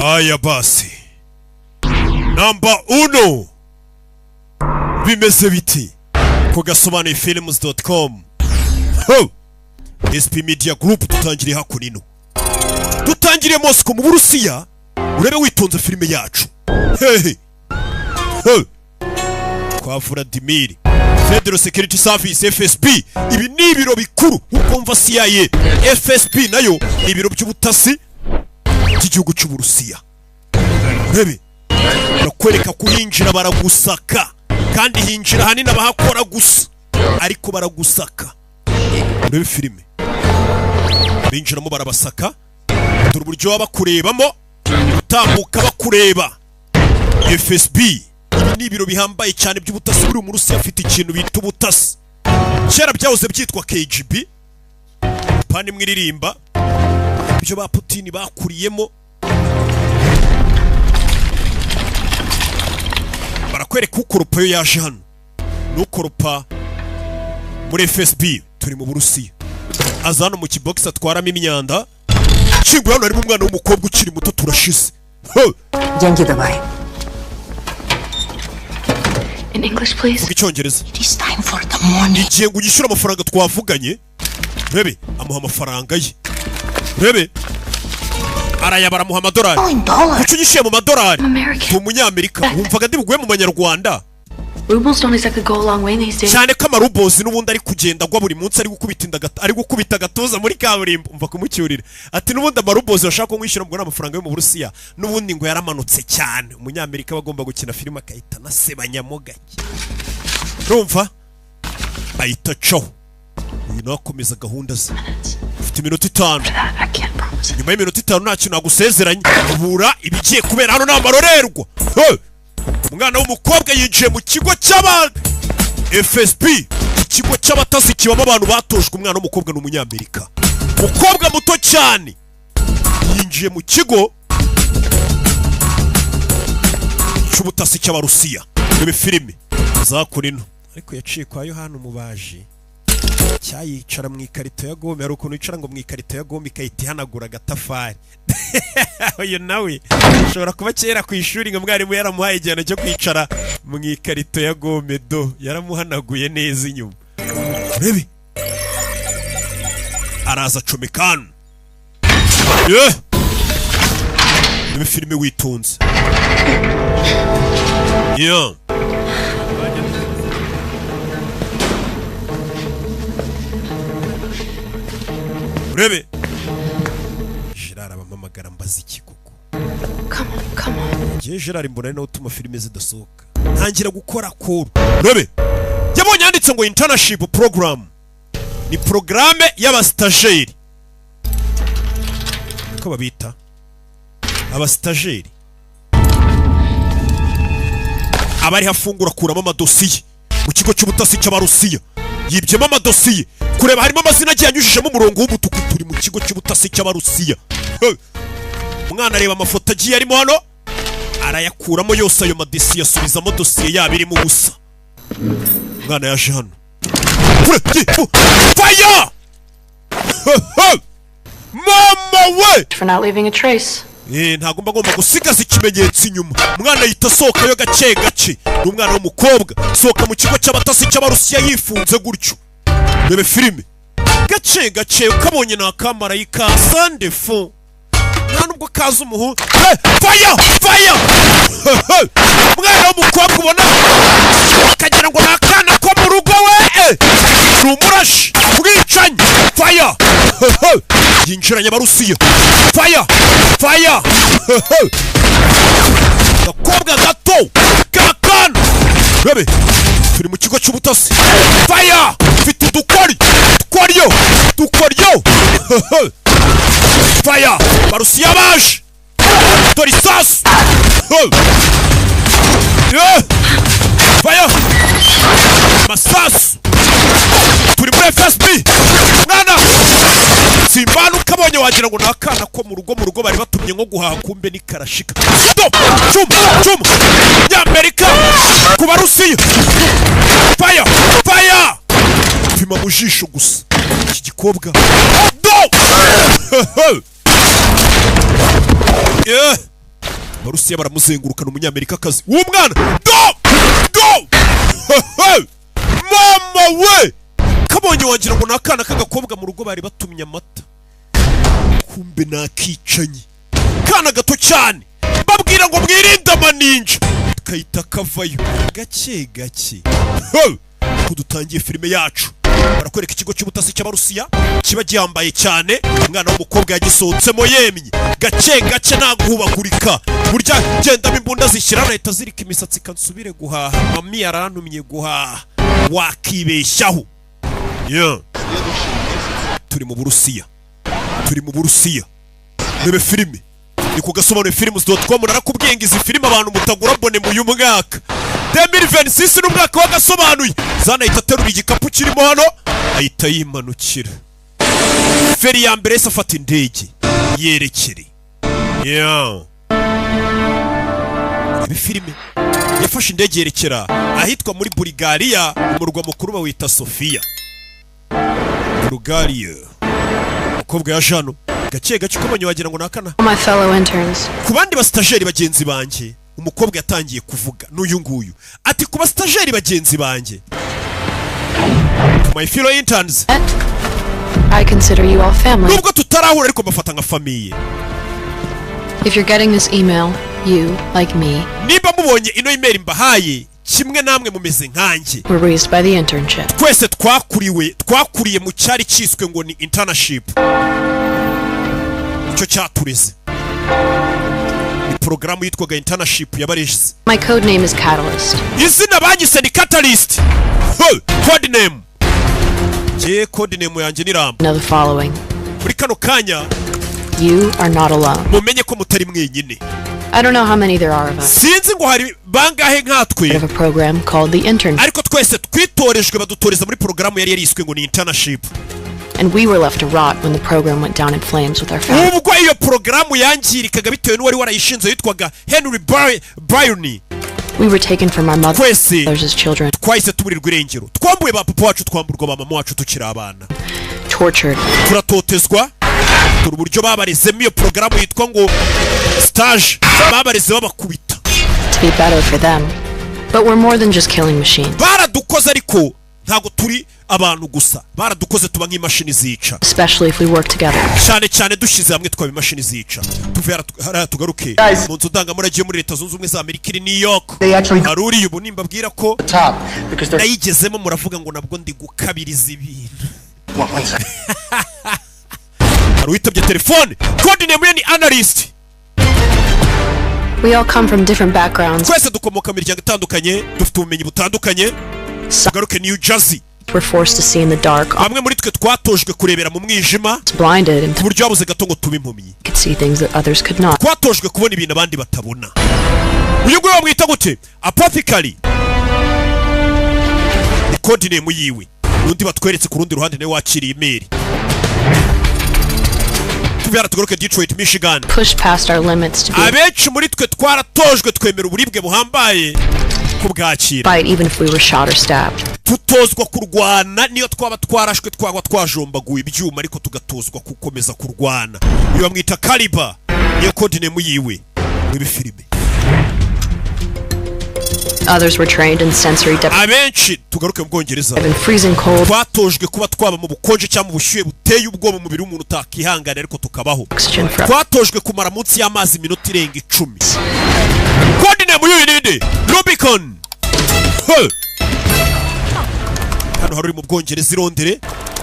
Aya basi. Number 1. Bimeze biti. Kugasobanuye films.com. Ho. SP Media Group tutangiriye hakunino. Tutangiriye Moscow mu Burusiya. Urebe witonze filime yacu. Hehe. Ho. Kwa Vladimir. Federal Security Service FSB. Ibi ni ibiro bikuru ukumva CIA. FSB nayo ibiro by'ubutasi by'igihugu cy'u Burusiya. Urebe. Nakwereka kuhinjira baragusaka. Kandi hinjira hanini abahakora gusa. Ariko baragusaka. Urebe filime. Binjiramo barabasaka. Dore uburyo babakurebamo. Utambuka bakureba. FSB ni ibiro bihambaye cyane by'ubutasi buri mu Rusiya afite ikintu bita ubutasi. Kera byahoze byitwa KGB. Pani mwiririmba. Ibyo ba Putin bakuriyemo. Barakwereka ukoropa yo yaje hano. N'ukoropa muri FSB turi mu Burusiya. Azano mu kibox atwaramo imyanda. Kingu hano harimo umwana w'umukobwa ukiri muto turashize. Деньги давай. In English, please. Icyongereza. It is time for the money. Igiye ngo unyishyure amafaranga twavuganye. Rebe, amuha amafaranga ye. Rebe. Arayabara muha amadolari. Kuki unyishyuye mu madolari? Umunyamerika. Wumvaga ndi buguye mu Banyarwanda. Rubles don't exactly go a long way these days. Cyane ko amarubozi n'ubundi ari kugenda agwa buri munsi ari gukubita agatuza muri kaburimbo. Umva kumucyurira. Ati n'ubundi amarubozi bashaka ko mwishyura mbona amafaranga yo mu Burusiya. N'ubundi ngo yaramanutse cyane. Umunyamerika bagomba gukina filime akahita nasebanyamo gake. Urumva? Ahita caho. Uyu nakomeza gahunda ze. Ufite iminota 5. Nyuma y'iminota 5 nta kintu nagusezeranye. Bura ibigiye kubera hano n'amarorerwa. Umwana w'umukobwa yinjiye mu kigo cy'abana FSB, ikigo cy'abatasi kibamo abantu batojwe. Umwana w'umukobwa n'umunyamerika, umukobwa muto cyane yinjiye mu kigo cy'ubutasi cy'Abarusiya. Ibi filime zakurino ariko yaciye kwa Yohana umubaji cyayicara mu ikarito ya gome. Hari ukuntu yicara ngo mu ikarito ya gome ikahita ihanagura agatafari. Oyo nawe ushobora kuba kera ku ishuri ngo mwarimu yaramuhaye igihano cyo kwicara mu ikarito ya gome do yaramuhanaguye neza inyuma. Urebe araza comekano. Ibi filime witonze. Urebe Gerard abamamagara mbaza ikigugu. Come on. Ngiye Gerard mbona no utuma filime zidasohoka. Ntangira gukora kuru. Urebe yabonye yanditse ngo internship program. Ni programme y'abastageri. Ko babita abastageri. Abari hafungura kuramo amadosiye mu kigo cy'ubutasi cy'Abarusiya. Yibyemo amadosiye kureba harimo amazina agiye anyujijemo umurongo w'umutuku. Turi mu kigo cy'ubutasi cy'Abarusiya. Umwana areba amafoto agiye arimo hano arayakuramo yose ayo madosiye asubizamo dosiye yabirimo ubusa. Umwana yaje hano. Fire! Mama we! For not leaving a trace. Ntagomba gusigaza ikimenyetso inyuma. Umwana yita sohoka yo gace gace. N'umwana w'umukobwa sohoka mu kigo cy'abatasi cy'Abarusiya yifunze gutyo. Rebe filime gace gace ukabonye na kamarayika sandefo. Nta nubwo kaza umuhu. Fire! Fire! Umwana w'umukobwa ubona akagira ngo nakana ko mu rugo we. Numurashi ubwicanyi. Fire! Yinjiranye Abarusiya. Fire! Fire! Gakobwa gato kakana. Rebe turi mu kigo cy'ubutasi. Fire! Fite udukori. Dukoryo. Fire! Barusiya baje. Dore isasu. Fire! Masasu. Turi muri FSB. Mwana simbana ukabonye wagira ngo nakana ko mu rugo bari batumye nko guhaha kumbe ni karashika. Chum y'Amerika ku Barusiya. Fire! Pima mu jisho gusa. Iki gikobwa Abarusiya baramuzengurukana umunyamerikakazi w'umwana do mama we kabonye wagira ngo nakana k'agakobwa mu rugo bari batumye amata kumbe nakicanye kana gato cyane babwira ngo mwirinde amaninja kayita kavayo gake gake kudutangiye filime yacu barakwereka ikigo cy'ubutasi cy'Abarusiya kiba giyambaye cyane umwana w'umukobwa yagisohotsemo yemye gake gake naguhubagurika burya genda bimbunda zishyira leta zirika imisatsi kansubire guhaha mami yarantumye guhaha wakibeshyaho turi mu Burusiya nebe filime ni ku gasobanuro films.com narakubwiye ngo izi filime abantu mutagura bone mu y'umwaka 2026 n'umwaka wagasobanuye zanahita terura igikapu kirimo hano ahita yimanukira feri ya mbere se afata indege yerekere ibi filime yafashe indege yerekera ahitwa muri Bulgaria umurwa mukuru bawita Sofia Bulgaria umukobwa ya Jano gake gake ukomanye wagira ngo nakana My fellow interns. ku bandi bastajeri bagenzi banjye umukobwa yatangiye kuvuga n'uyu nguyu ati ku bastajeri bagenzi banjye my fellow interns I consider you all family. nubwo tutarahura ariko bafata nka famiye. If you're getting this email, you, like me, niba mubonye ino email mbahaye kimwe namwe mumeze nkanjye were raised by the internship. twese twakuriye mu cyari cyiswe ngo ni internship icyo cyatureze ni porogaramu yitwaga internship yabareze. My code name is Catalyst. izina banyise ni Catalyst. Code name code name yanjye ni Rambo. Know the following. muri kano kanya You are not alone. mumenye ko mutari mwenyine. I don't know how many there are of us. sinzi ngo hari bangahe nkatwe Of a program called the internship. ariko twese twitorejwe badutoreza muri porogaramu yari yariswe ngo ni internship. And we were left to rot when the program went down in flames with our family. ubwo iyo porogaramu yangirikaga bitewe n'uwari warayishinze yitwaga Henry Byrne. We were taken from our mothers twese as children, twahise tuburirwa irengero twambuye ba papa wacu twamburwa ba mama wacu tukiri abana tortured, turatotezwa turi uburyo babarezemo iyo porogaramu yitwa ngo stage babareze babakubita to be better for them. But we're more than just killing machines. baradukoze ariko ntago turi abantu gusa baradukoze tuba nk'imashini zica Especially if we work together. cyane cyane dushyize hamwe twaba imashini zica tuve hariya tugaruke mu nzu ndangamurage yo muri leta zunze ubumwe za Amerika iri New York. hari uriya ubu nimbabwira ko nayigezemo muravuga ngo nabwo ndi gukabiriza ibintu. hari uwitabye telefone code name ye ni Analyst. We all come from different backgrounds. twese dukomoka mu miryango itandukanye dufite ubumenyi butandukanye. tugaruke New Jersey. We're forced to see in the dark, bamwe muri twe twatojwe kurebera mu mwijima blinded, and ku buryo babuze gato ngo tube impumyi. could see things that others could not. twatojwe kubona ibintu abandi batabona. uyu nguyu bamwita gute? Apothecary. ni code name yiwe. undi batweretse ku rundi ruhande nawe wakiriye email. tuvera tugaruke Detroit, Michigan. Pushed past our limits to be abenshi muri twe twaratojwe twemera uburibwe buhambaye kubwakira. fight even if we were shot or stabbed. tutozwa kurwana niyo twaba twarashwe twagwa twajombaguye ibyuma ariko tugatozwa gukomeza kurwana. uyu bamwita Caliber niyo code name yiwe muri filime. Others were trained in sensory deprivation abenshi tugaruke mu Bwongereza and freezing cold, twatojwe kuba twaba mu bukonje cyangwa mu bushyuhe buteye ubwoba umubiri w'umuntu utakihangana ariko tukabaho. oxygen for twatojwe kumara munsi y'amazi iminota irenga 10. code name y'uyu ninde? Rubicon. hano hari uri mu Bwongereza i Londres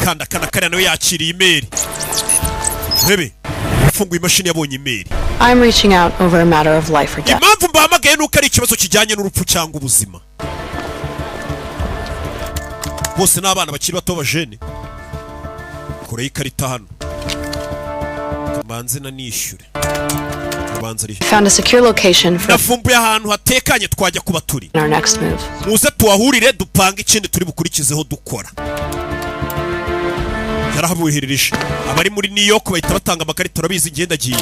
kanda kana nawe yakiriye email. Rebe ufunguye imashini yabonye email. I'm reaching out over a matter of life or death. impamvu mbahamagaye nuko ari ikibazo kijyanye n'urupfu cyangwa ubuzima. bose n'abana bakiri bato b'abajene. kore ikarita hano kamanze na nishyure kamanze ari Found a secure location for nafumbuye ahantu hatekanye twajya kuba turi. our next move. muze tuhahurire dupanga ikindi turi bukurikizeho dukora. yarahabuhiririje abari muri New York bahita batanga amakarita urabizi ngenda giye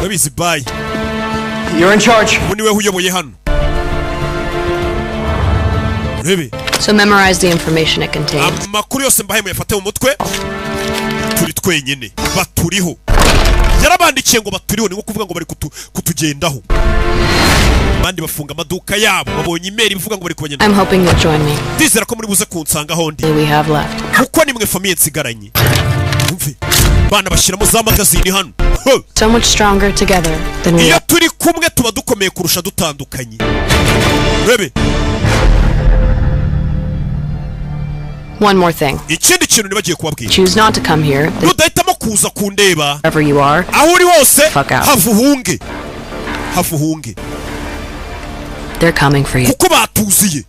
urabizi bye. You're in charge. ubu niwe uyoboye hano. urebe So memorize the information it contains. amakuru yose mbahaye muyafate mu mutwe turi twenyine baturiho yarabandikiye ngo baturiho, ni nko kuvuga ngo bari kutugendaho. Abandi bafunga amaduka yabo, babonye email ivuga ngo bari kubagenda. I'm hoping you'll join me. Ndizera ko muri buze kunsanga hondi. We have left. Kuko nimwe famiye nsigaranye. Umve, bana bashyiramo za magazine hano. So much stronger together than we Iyo are. turi kumwe tuba dukomeye kurusha dutandukanye. Rebe. One more thing. Ikindi kintu nibagiye kubabwira. Choose not to come here. Nudahitamo kuza kundeba. Wherever you are. Aho uri hose, Fuck out. havuhunge. Havuhunge. They're coming for you. Kuko batuziye.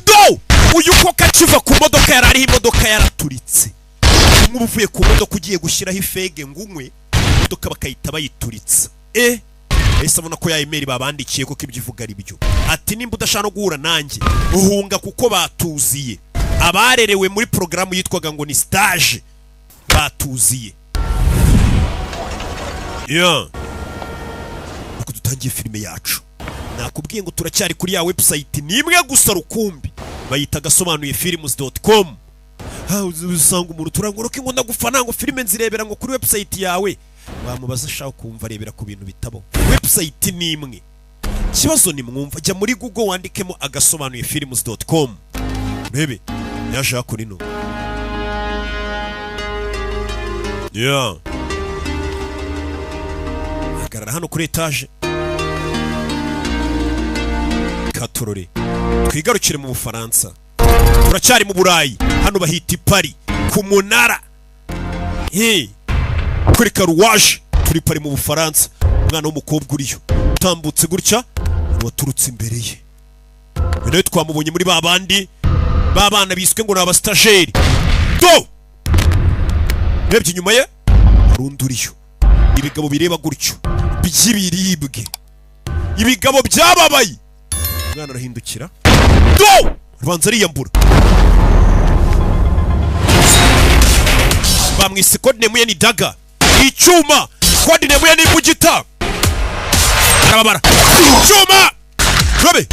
Do! Uyu koka kiva ku modoka yarari imodoka yaraturitse. Umwe uvuye ku modoka ugiye gushyiraho ifege ngumwe, modoka bakayita bayituritse. Ese abona ko ya email babandikiye ko ibyivuga ari byo. Ati nimba udashaka no guhura nanjye, uhunga kuko batuziye. Abarerewe muri programu yitwaga ngo ni stage batuziye. Uko dutangiye filime yacu. Nakubwiye ngo turacyari kuri ya website nimwe gusa rukumbi. Bayita gasobanuye films.com. Usanga umuntu turangoroke ngo ndagufana ngo filime nzirebera ngo kuri website yawe. Bamubaza ashaka kumva arebera ku bintu bitabo. Website nimwe. Kibazo ni mwumva, jya muri Google wandikemo agasobanuye films.com. Bebe, yaje kuri no. Agarara hano kuri etage. Katorore. Twigarukire mu Bufaransa. Turacyari mu Burayi. Hano bahita Paris ku munara. Kuri karuwaje turi Paris mu Bufaransa. Umwana w'umukobwa uriyo utambutse gutya waturutse imbere ye. Bino twamubonye muri babana biswe ngo naba stagiaire. Do! Nebye nyuma ye arunduriyo. Ibigabo bireba gutyo by'ibiribwe. Ibigabo byababaye. Umwana arahindukira. Do! Rubanza ariyambura. Bamwise code name ye ni Daga. Icyuma. Code name ye ni Bugita. Arababara. Icyuma. Robe.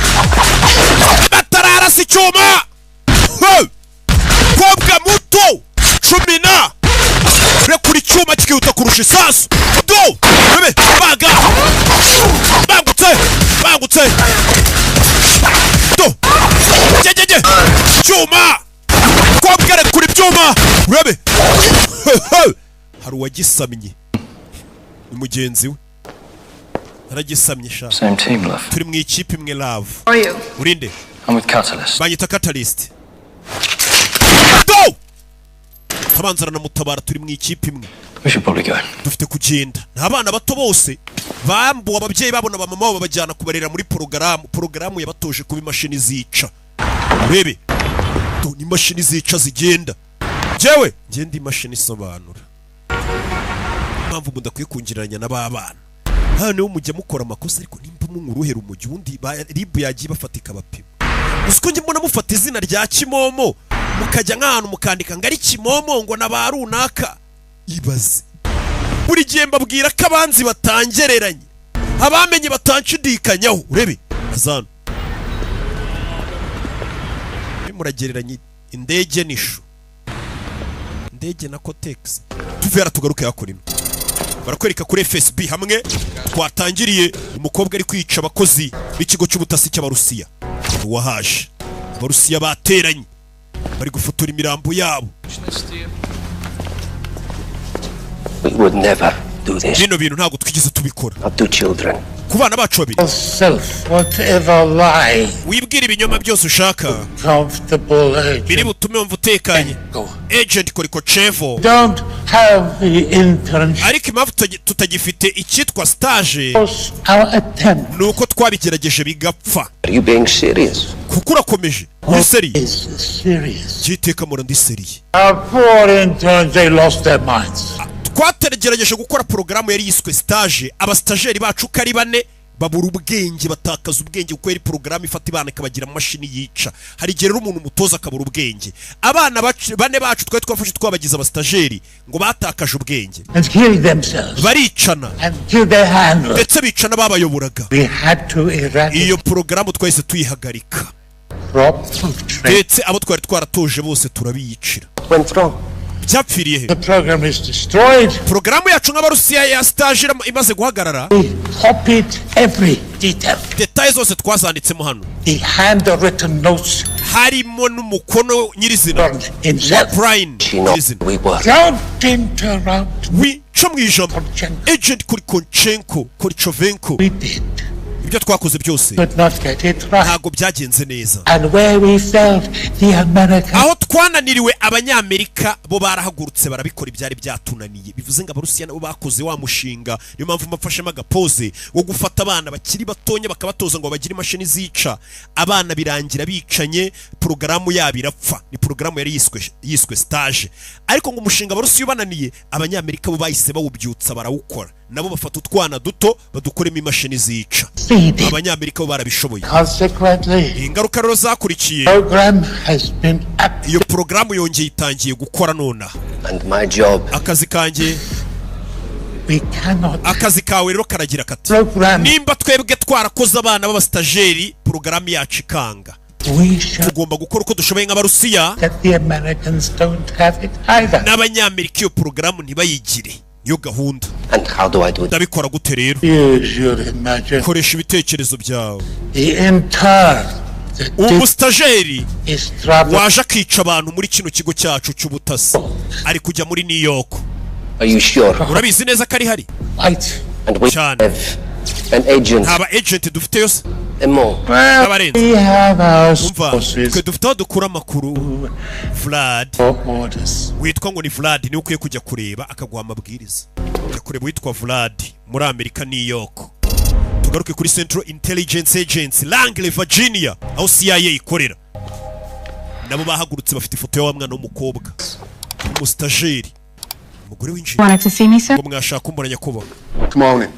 Batarara si icyuma. Kobwa muto. Chumina. Rekuri icyuma kikihuta kurusha isasu. Do! Robe. Baga. Bangutse. Do! Jejeje. Cyuma. Kobwa rekuri icyuma. Robe. Hari uwagisamye. Ni mugenzi we. Aragisamye sha. Same team, love. Turi mu ikipe imwe love. Are you? Urinde. I'm with Catalyst. Banyita Catalyst. Do! Tabanzara na mutabara turi mu ikipe imwe. We should probably go. Dufite kugenda. N'abana bato bose bambuwe ababyeyi babona ba mama babajyana kubarera muri porogaramu yabatoje kuba imashini zica. Urebe. Ni imashini zica zigenda. Jewe ngende imashini isobanura. Mpamvu mudakwiye kungiranya n'ababana. Hano mujya mukora amakosa ariko nimba munguruhera umujyi undi ribu yagiye bafatika bapima. Usko nje mbona mufata izina rya Kimomo mukajya nk'ahantu mukandika ngo ari Kimomo ngo nabarunaka. Ibaze. Buri gihe mbabwira ko abanzi batangereranye. Abamenye batancudikanyaho. Urebe. Azana. Muragereranye indege nishu. Indege na Cotex. Tuvera tugaruke yakorino. Barakwereka kuri FSB hamwe twatangiriye umukobwa ari kwica abakozi b'ikigo cy'ubutasi cy'Abarusiya. Wahaje. Abarusiya bateranye. Bari gufotora imirambo yabo. We would never do this. Bino bintu ntabwo twigeze tubikora. Not to children. Ku bana bacu babiri. Self, whatever lie, Wibwira ibinyoma byose ushaka. comfortable Biri agent. butume wumva utekanye. Go. Agent Korikochevo. Don't have the internship. Ariko impamvu tutagifite icyitwa stage Our attempt nuko twabigerageje bigapfa. Are you being serious? Kuko urakomeje. Muri seri. is serious. Cyiteka muri ndi seri. Our poor interns, they lost their minds. Twateragereje gukora porogaramu yari yiswe stage. Abastageri bacu kari bane babura ubwenge, batakaza ubwenge kuko yari porogaramu ifata ibana ikabagira mashini yica. Hari igihe rero umuntu mutoza akabura ubwenge. Abana bane bacu twafashe twabagize abastageri ngo batakaje ubwenge. And killed themselves. Baricana. And killed their handlers. Ndetse bicana babayoboraga. We had to eradicate Iyo porogaramu twahise tuyihagarika. crop of trade. Ndetse abo twari twaratoje bose turabiyicira. Went wrong. byapfiriye he The program is destroyed. porogaramu yacu nk'abarusiya ya stage imaze guhagarara We copied every detail. detaye zose twazanditsemo hano The handwritten notes harimo n'umukono nyirizina burned himself. Brian She knows nyirizina we were. Don't interrupt. wica mu ijambo Konchenko. agent Konchenko Korchovenko We did. ibyo twakoze byose Could not get it right. ntago byagenze neza And where we failed, the Americans aho twananiriwe abanyamerika bo barahagurutse barabikora ibyari byatunaniye bivuze ngo abarusiya nabo bakoze wa mushinga niyo mpamvu mafashemo agapoze wo gufata abana bakiri batonya bakabatoza ngo bagire imashini zica abana birangira bicanye porogaramu yabo irapfa ni porogaramu yari yiswe stage ariko ngo umushinga abarusiya ubananiye abanyamerika bo bahise bawubyutsa barawukora nabo bafata utwana duto badukoremo imashini zica succeeded. abanyamerika bo barabishoboye Consequently, ingaruka rero zakurikiye program has been iyo porogaramu yongeye itangiye gukora nonaha And my job akazi kanjye we cannot akazi kawe rero karagira kati program. nimba twebwe twarakoze abana b'abastajeri porogaramu yacu ikanga We should tugomba gukora uko dushoboye nk'abarusiya that the Americans don't have it either. n'abanyamerika iyo porogaramu ntibayigire niyo gahunda and how do I do it? ndabikora gute rero You should imagine koresha ibitekerezo byawe the intern that umustajeri is traveling waje akica abantu muri kino kigo cyacu cy'ubutasi ari kujya muri New York Are you sure? urabizi neza ko ari hari white. And we Sean. have an agent ntaba agent dufite yose and more. Well, Abarenze. we have our umva sources twe dufite aho dukura amakuru Vlad for orders. witwa ngo ni Vlad niwe ukwiye kujya kureba akaguha amabwiriza kujya kureba witwa Vlad muri Amerika New York tugaruke kuri Central Intelligence Agency Langley Virginia aho CIA ikorera nabo bahagurutse bafite ifoto y'wa mwana w'umukobwa umustajeri umugore w'injira Wanted to see me, sir? ngo mwashaka kumbona nyakubahwa Come on in.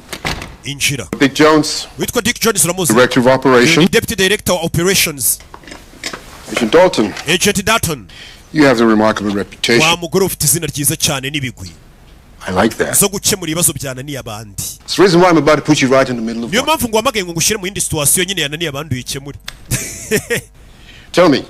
injira Dick Jones, witwa Dick Jones uramuzi Director of ni Operations. Deputy Director of Operations Agent Dalton, Agent Dalton you have a remarkable reputation. wa mugore ufite izina ryiza cyane n'ibigwi I like that. zo gukemura ibibazo byananiye abandi It's the reason why I'm about to put you right in the middle of niyo one. mpamvu ngo wamagaye ngo ngushyire mu yindi situation nyine yananiye abandi uyikemure Tell me,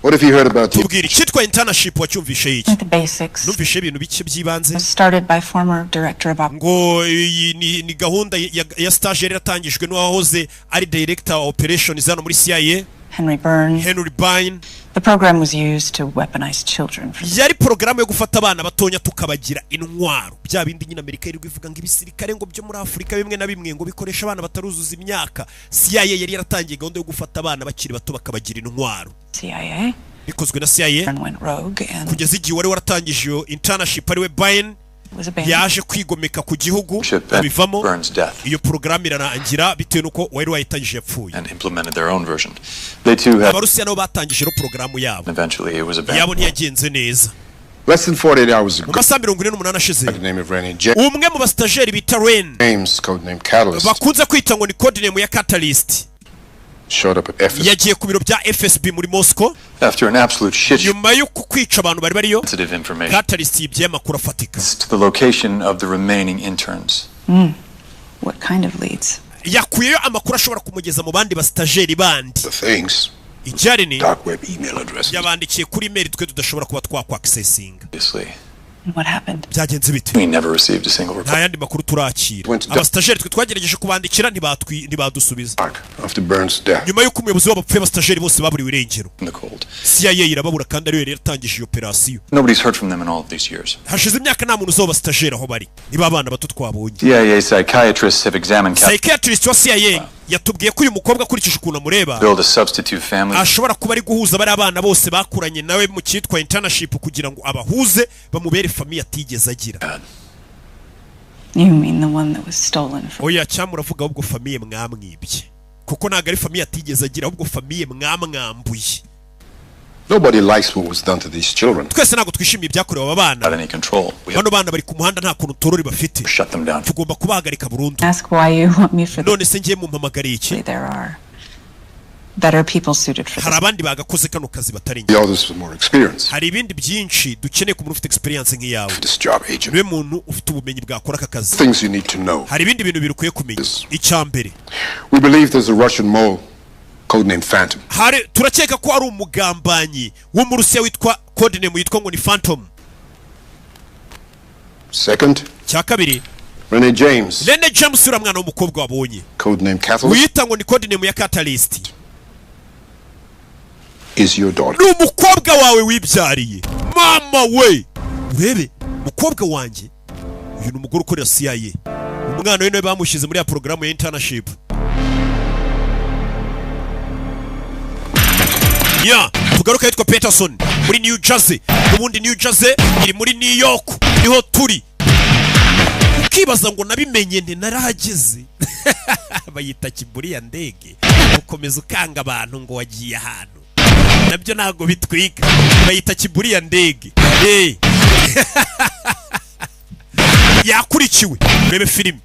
what have you heard about the tubwire icyitwa internship wacyumvishe iki The basics. numvishe ibintu bike by'ibanze Started by former director of operations. ngo iyi ni gahunda ya stage yari yatangijwe n'uwahoze ari director of operations hano muri CIA Henry Burns. Henry Byrne The program was used to weaponize children for yari porogaramu yo gufata abana batonya tukabagira intwaro bya bindi nyine Amerika yirirwa ivuga ngo ibisirikare ngo byo muri Afurika bimwe na bimwe ngo bikoresha abana bataruzuza imyaka CIA yari yaratangiye gahunda yo gufata abana bakiri bato bakabagira intwaro CIA bikozwe na CIA and went rogue and kugeza igihe wari waratangije iyo internship ariwe Byrne was abandoned. yaje kwigomeka ku gihugu Ship and abivamo Burns' death iyo porogaramu irarangira bitewe nuko wari wayitangije yapfuye and implemented their own version. They too had, abarusiya nabo batangije rero porogaramu yabo eventually it was yabo abandoned. ntiyagenze neza less than 48 hours mu ago? masaha 48 ashize The name of Rennie umwe mu bastajeri bita Ren James, codename Catalyst, bakunze kwita ngo ni codename ya Catalyst showed up at FS. yagiye ku biro bya FSB muri Moscow After an absolute shit show nyuma yo kwica abantu bari bariyo of sensitive information Catalyst yibye amakuru afatika to the location of the remaining interns. What kind of leads? yakuyeyo amakuru ashobora kumugeza mu bandi bastajeri bandi The things, icyari ni dark web email addresses. yabandikiye kuri email twe tudashobora kuba twakwakisesinga Obviously, And what happened? byagenze bite we never received a single nta reply. yandi makuru turakira Went to- abastajeri twe twagerageje kubandikira ntibadusubiza Dark after Burns' death. nyuma y'uko umuyobozi w'abapfuye abastajeri bose baburiwe irengero In the cold. CIA irababura kandi ariyo yari yatangije iyo operasiyo Nobody's heard from them in all of these years. hashize imyaka nta muntu uzi abastajeri aho bari niba abana bato twabonye CIA psychiatrists have examined psychiatrist wa CIA yatubwiye ko uyu mukobwa akurikije ukuntu amureba build a substitute family ashobora kuba ari guhuza bari abana bose bakuranye nawe mu cyitwa internship kugira ngo abahuze bamubere famiye atigeze agira You mean the one that was stolen from? oya cyangwa uravuga ahubwo famiye mwamwibye kuko ntabwo ari famiye atigeze agira ahubwo famiye mwamwambuye Nobody likes what was done to these children. twese ntabwo twishimiye ibyakorewe aba bana without any control. We have bano bana bari ku muhanda nta kuntu torori bafite to shut them down. tugomba kubahagarika burundu Ask why you want me for none se ngiye mumpamagariye iki There are better people suited for hari this. abandi bagakoze kano kazi batari The others with more experience hari ibindi byinshi dukeneye ku muntu ufite experience nk'iyawe for this job, agent. niwe muntu ufite ubumenyi bwakora aka kazi Things you need to know. hari ibindi bintu birukwiye kumenya icya mbere We believe there's a Russian mole, codenamed Phantom. turakeka ko ari umugambanyi wo mu Rusiya witwa codename yitwa ngo ni Phantom Second, cya kabiri Renee James, Rene James ura mwana w'umukobwa wabonye codename Catalyst, wita ngo ni code name ya Catalyst is your daughter. ni umukobwa wawe wibyariye mama we urebe umukobwa wanjye uyu ni umugore ukorera CIA umwana we nawe bamushyize muri ya porogaramu ya internship ya tugaruka yitwa Peterson muri New Jersey ubundi New Jersey iri muri New York niho turi ukibaza ngo nabimenye nte narahageze bayita kiburi ya ndege ukomeza ukanga abantu ngo wagiye ahantu nabyo ntago bitwika bayita kiburi ya ndege yakurikiwe urebe filime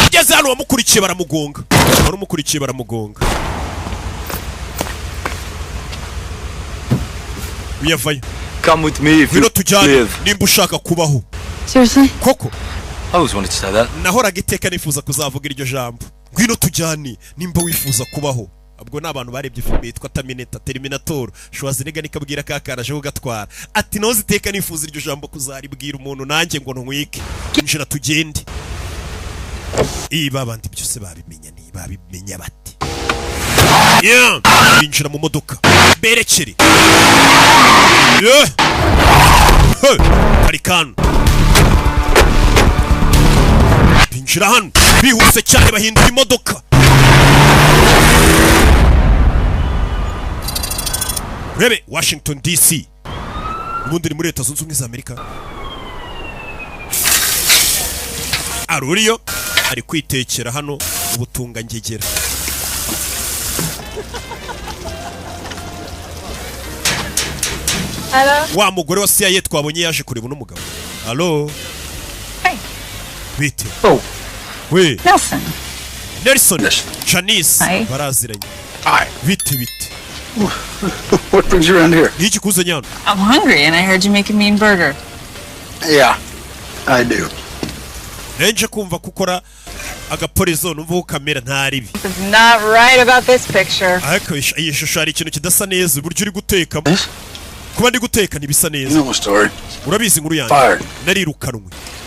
ugeze hano wamukurikiye baramugonga warumukurikiye baramugonga uyavayo Come with me if ngwino you tujyane live. nimba ushaka kubaho Seriously? koko I always wanted to say that. nahoraga iteka nifuza kuzavuga iryo jambo ngwino tujyane nimba wifuza kubaho ubwo n'abantu barebye filime yitwa Terminator Schwarzenegger nikabwira kakaraje kugatwara ati naho ziteka nifuza iryo jambo kuzaribwira umuntu nanjye ngo ntwike injira tugende babandi byose babimenya bati binjira mu modoka berekere Karikano binjira hano bihuse cyane bahindura imodoka urebe Washington DC ubundi ni muri Leta Zunze Ubumwe za Amerika Aruriyo ari kwitekera hano ubutunga ngegera wa mugore wa CIA twabonye yaje kureba n'umugabo Hello Hey. Bite Oh. we Nelson. Nelson Janice Hi. baraziranye Hi. bite What brings you around here? niki kuzanye hano I'm hungry and I heard you make a mean burger. Yeah, I do. nenje kumva kukora agaporezo numva kamera ntaribi It's not right about this picture. ariko iyi shusho hari ikintu kidasa neza uburyo uri guteka kuba ndi guteka ntibisa You neza know my story. urabizi inkuru yanjye Fired. narirukanwe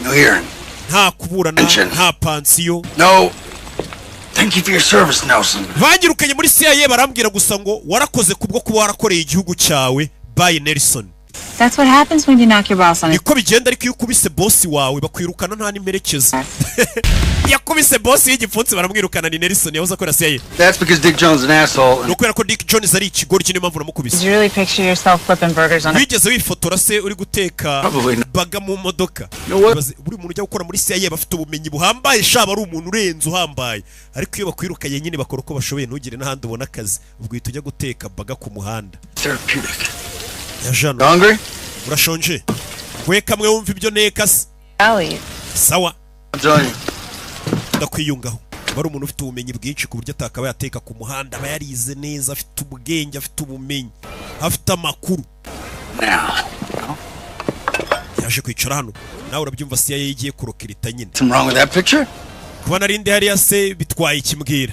No hearing. nta kuburana Pension. nta pansiyo No. Thank you for your service, Nelson. banyirukanye muri CIA barambwira gusa ngo warakoze kubwo kuba warakoreye igihugu cyawe by Nelson That's what happens when you knock your boss on his niko bigenda ariko iyo ukubise boss wawe bakwirukana nta n'imperekezo yakubise boss y'igipfunsi baramwirukana ni Nelson yahoze akora CIA That's because Dick Jones is an asshole. no kubera ko Dick Jones ari ikigori cy'indi mpamvu namukubise Did you really picture yourself flipping burgers on a wigeze wifotora se uri guteka Probably not. baga mu modoka know what? Ibaze, buri muntu ujya gukora muri CIA bafite ubumenyi buhambaye shaba ari umuntu urenze uhambaye ariko iyo bakwirukanye nyine bakora uko bashoboye ntugire n'ahandi ubona akazi ubwo uhita ujya guteka baga ku muhanda Therapeutic. ya Jano Hungry? urashonje we kamwe wumva ibyo neka se alley. sawa I'm telling you. ndakwiyungaho bari umuntu ufite ubumenyi bwinshi ku buryo atakaba yateka ku muhanda aba yarize neza afite ubwenge afite ubumenyi afite amakuru Now, yaje kwicara hano nawe urabyumva CIA yigiye kurokirita nyine something wrong with that picture? kuba narindi hariya se bitwaye ikimbwira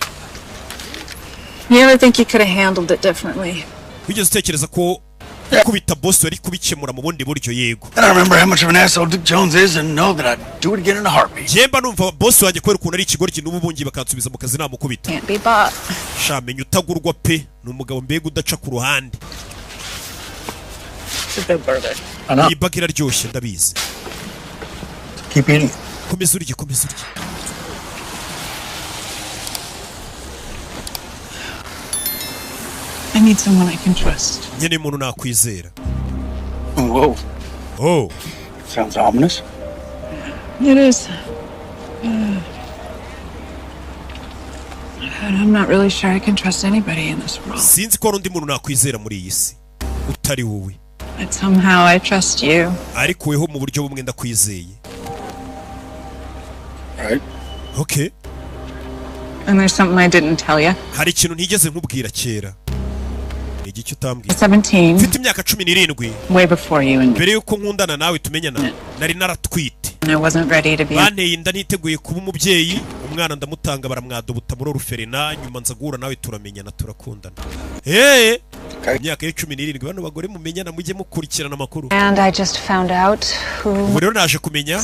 You ever think you could have handled it differently? wigeze utekereza ko kubita boss yari kubikemura mu bundi buryo yego And I remember how much of an asshole Dick Jones is and know that I'd do it again in a heartbeat. jemba numva boss wanjye kubera ukuntu ari ikigori kintu ubungi bakansubiza mu kazi namukubita Can't be bought. shamenya utagurwa pe ni umugabo mbega udaca ku ruhande It's a big burger. iyi baga iraryoshye ndabizi Keep eating. komeza urye komeza urye I need someone I can trust. nyene umuntu nakwizera Whoa. oh Sounds ominous. It is. I'm not really sure I can trust anybody in this world. sinzi ko hari undi muntu nakwizera muri iyi si utari wowe But somehow I trust you. ariko weho mu buryo bumwe ndakwizeye Right? okay And there's something I didn't tell you. hari ikintu ntigeze nkubwira kera ni igiki utambwira 17, mfite imyaka 17 way before you and me. mbere yuko nkundana nawe tumenyana nari naratwite And I wasn't ready to be. banteye inda niteguye kuba umubyeyi umwana ndamutanga baramwadobuta muri oruferina nyuma nza guhura nawe turamenyana turakundana imyaka ye 17 bano bagore mumenyana mujye mukurikirana amakuru. And I just found out who... Ubu rero naje kumenya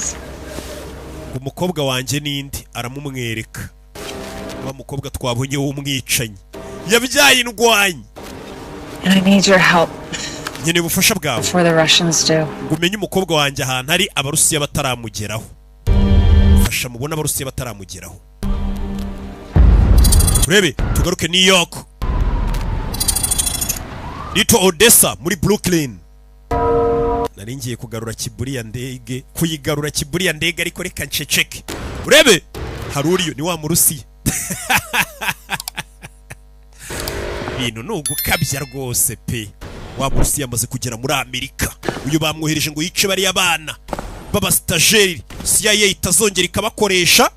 umukobwa wanjye nindi aramumwereka. Wa mukobwa twabonye w'umwicanyi yabyaye indwanyi. And I need your help Nyene ubufasha bwawe before the Russians do. ngumenye umukobwa wanjye ahantu ari abarusiya bataramugeraho. Fasha mubona abarusiya bataramugeraho. Urebe tugaruke New York. Lito Odessa muri Brooklyn. Nari ngiye kugarura kiburiya ndege, kuyigarura kiburiya ndege ariko reka nceceke. Urebe haruriyo ni wa murusiya. Bintu nugukabya rwose pe. Wa murusiya amaze kugera muri Amerika. Uyu bamwohereje ngo yice bari abana baba stagiaire. CIA itazongera ikabakoresha.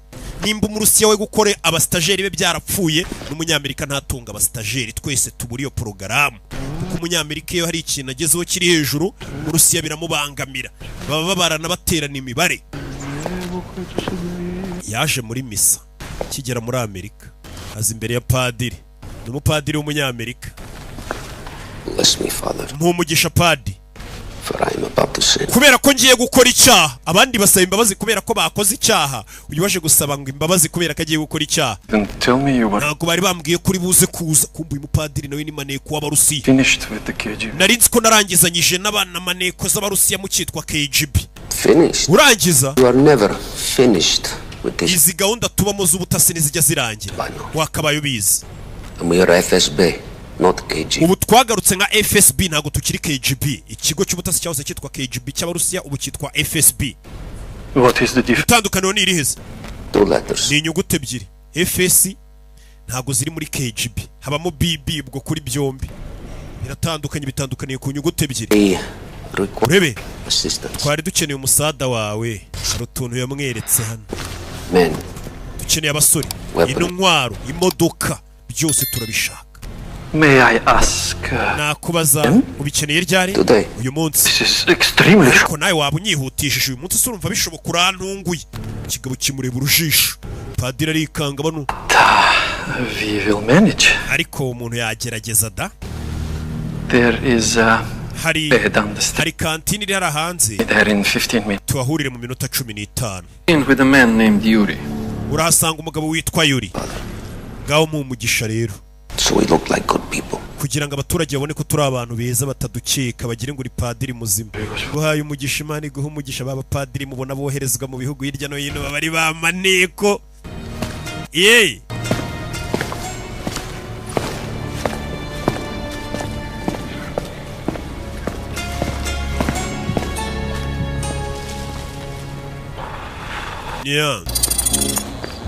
Nimba umurusiya we gukore abastajeri be byarapfuye n'umunyamerika ntatunga abastajeri twese tuburi iyo porogaramu kuko umunyamerika iyo hari ikintu agezeho kiri hejuru umurusiya biramubangamira baba babarana baterana imibare. Yaje muri misa kigera muri Amerika aza imbere ya padiri n'umupadiri w'umunyamerika. Bless me, Father, Mpumugisha padiri for I am about to sin. kubera ko ngiye gukora icyaha. Abandi basaba imbabazi kubera ko bakoze icyaha, uyu waje gusaba ngo imbabazi kubera ko agiye gukora icyaha. Then tell me you were Ntabwo bari bambwiye kuri buze kuza kumbuye umupadiri nawe ni maneko w'abarusiya. finished with the KGB. Nari nzi ko narangizanyije n'abana maneko z'abarusiya mu cyitwa KGB. Finished? Urangiza You are never finished with this. izi gahunda tubamo z'ubutasi ntizijya zirangira, wakabaye ubizi. And we are FSB, not KGB. Ubu twagarutse nka FSB ntabwo tukiri KGB. Ikigo cy'ubutasi cyahoze cyitwa KGB cy'abarusiya ubu cyitwa FSB. What is the difference? Itandukaniro ni iriheze? Two letters. Ni inyuguti ebyiri. FS ntabwo ziri muri KGB, habamo BB ubwo kuri byombi. Biratandukanye, bitandukaniye ku nyuguti ebyiri. They require Urebe assistance. twari dukeneye umusada wawe, hari utuntu yamweretse hano. Men, Dukeneye abasore, Weapon. intwaro, imodoka, byose turabishaka. May I ask? Nakubaza ubikeneye ryari? Today. Uyu munsi. This is extremely short. Ariko nawe waba unyihutishije uyu munsi urumva bishoboka urantunguye. Ikigabo kimureba urujisho. Padiri arikanga bano. We will manage. Ariko umuntu yagerageza da. There is a Hari bed on the street. hari kantine iri hara hanze. There in 15 minutes. Tuhahurire mu minota 15. In with a man named Yuri. Urahasanga umugabo witwa Yuri. Ngaho mu mugisha rero. so we look like good people. Kugira ngo abaturage babone ko turi abantu beza batadukeka bagire ngo uri padiri muzima. Guhaye umugisha Imana iguha umugisha baba padiri mubona boherezwa mu bihugu hirya no hino bari ba maneko. Yey. Yeah.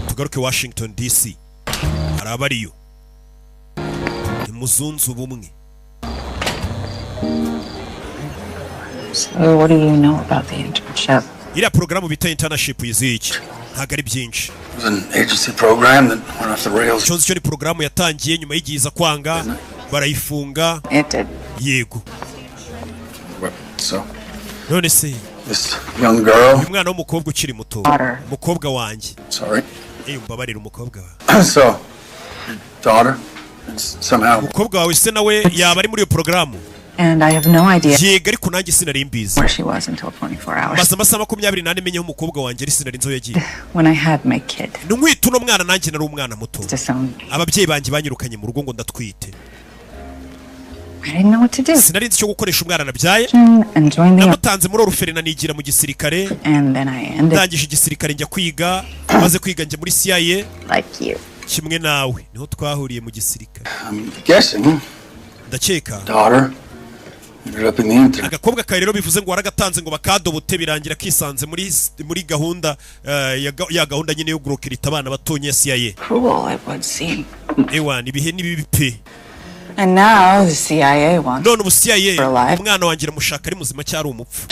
Tugaruke Washington DC. Harabariyo. Muzunzu bumwe. So what do you know about the internship? Iriya porogaramu bita internship yiziki ntabwo ari byinshi. It was an agency program that went off the rails. Cyonse cyo ni porogaramu yatangiye nyuma y'igiza kwanga barayifunga. It did. Yego. So, None se this young girl. umwana w'umukobwa ukiri muto. Daughter. Umukobwa wanjye. Sorry. Umbabarira umukobwa wawe. So, your daughter is somehow. Umukobwa wawe se nawe yaba ari muri iyo porogaramu. And I have no idea Yego ariko nanjye sinari mbizi. where she was until 24 hours. Maze amasaha 24 menyeho umukobwa wanjye ari sinari nzo yagiye. When I had my kid. Numwita uno mwana nanjye nari umwana muto. Disowned. Ababyeyi banjye banyirukanye mu rugo ngo ndatwite. I didn't know what to do. Sinari nzi cyo gukoresha umwana nabyaye. And joined the Namutanze muri oruferina nigira mu gisirikare. and then I ended Ndangije igisirikare njya kwiga, maze kwiga njya muri CIA like you. kimwe nawe. Niho twahuriye mu gisirikare. I'm guessing. Ndakeka Daughter ended up in the intern. agakobwa kawe rero bivuze ngo waragatanze ngo bakadobote birangira kisanze muri gahunda ya gahunda nyine yo gurokirita abana batonye CIA. Cruel, it would seem. Ewa ni bihe nibibi pe. And now the CIA wants None ubu CIA For life. umwana wanjye ramushaka ari muzima cyari umupfu.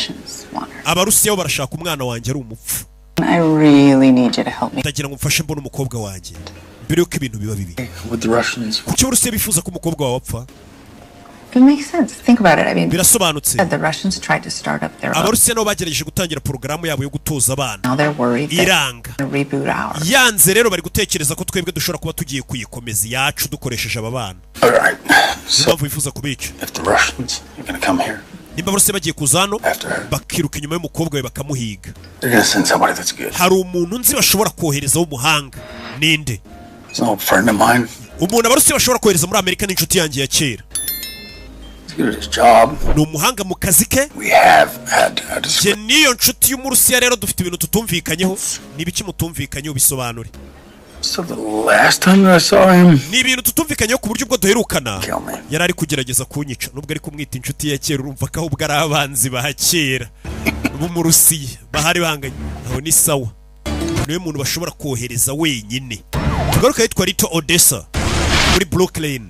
want her. Abarusiya barashaka umwana wanjye ari umupfu. I really need you to help me. Ndagira ngo mfashe mbona umukobwa wanjye mbere yuko ibintu biba bibi. With the Russians. Kuki Uburusiya bifuza ko umukobwa wawe apfa? It makes sense. Think about it. I mean, birasobanutse. the Russians tried to start up their own. Abarusiya nabo bagerageje gutangira porogaramu yabo yo gutoza abana. Now they're worried iranga. They're gonna reboot ours. Yanze rero bari gutekereza ko twebwe dushobora kuba tugiye kuyikomeza yacu dukoresheje aba bana. All right. So, bifuza kubica. if the Russians are going to come here, nimba Abarusiya bagiye kuza hano bakiruka inyuma y'umukobwa we bakamuhiga. they're going to send somebody that's good. Hari umuntu nzi bashobora kohereza w'umuhanga. Ninde? It's an old friend of mine. Umuntu Abarusiya bashobora kohereza muri Amerika n'inshuti yanjye ya kera. He's good at his job. Ni umuhanga mu kazi ke. We have had a discussion. Je niyo nshuti y'Umurusiya rero dufite ibintu tutumvikanyeho. Ni biki mutumvikanyeho bisobanure? So the last time that I saw him, ni ibintu tutumvikanyeho ku buryo ubwo duherukana kill me. yari ari kugerageza kunyica nubwo ari kumwita inshuti ya kera urumva ko ahubwo ari abanzi ba kera b'Umurusiya bahari banganye aho ni sawa niwe muntu bashobora kohereza wenyine. Tugaruka yitwa Little Odessa muri Brooklyn.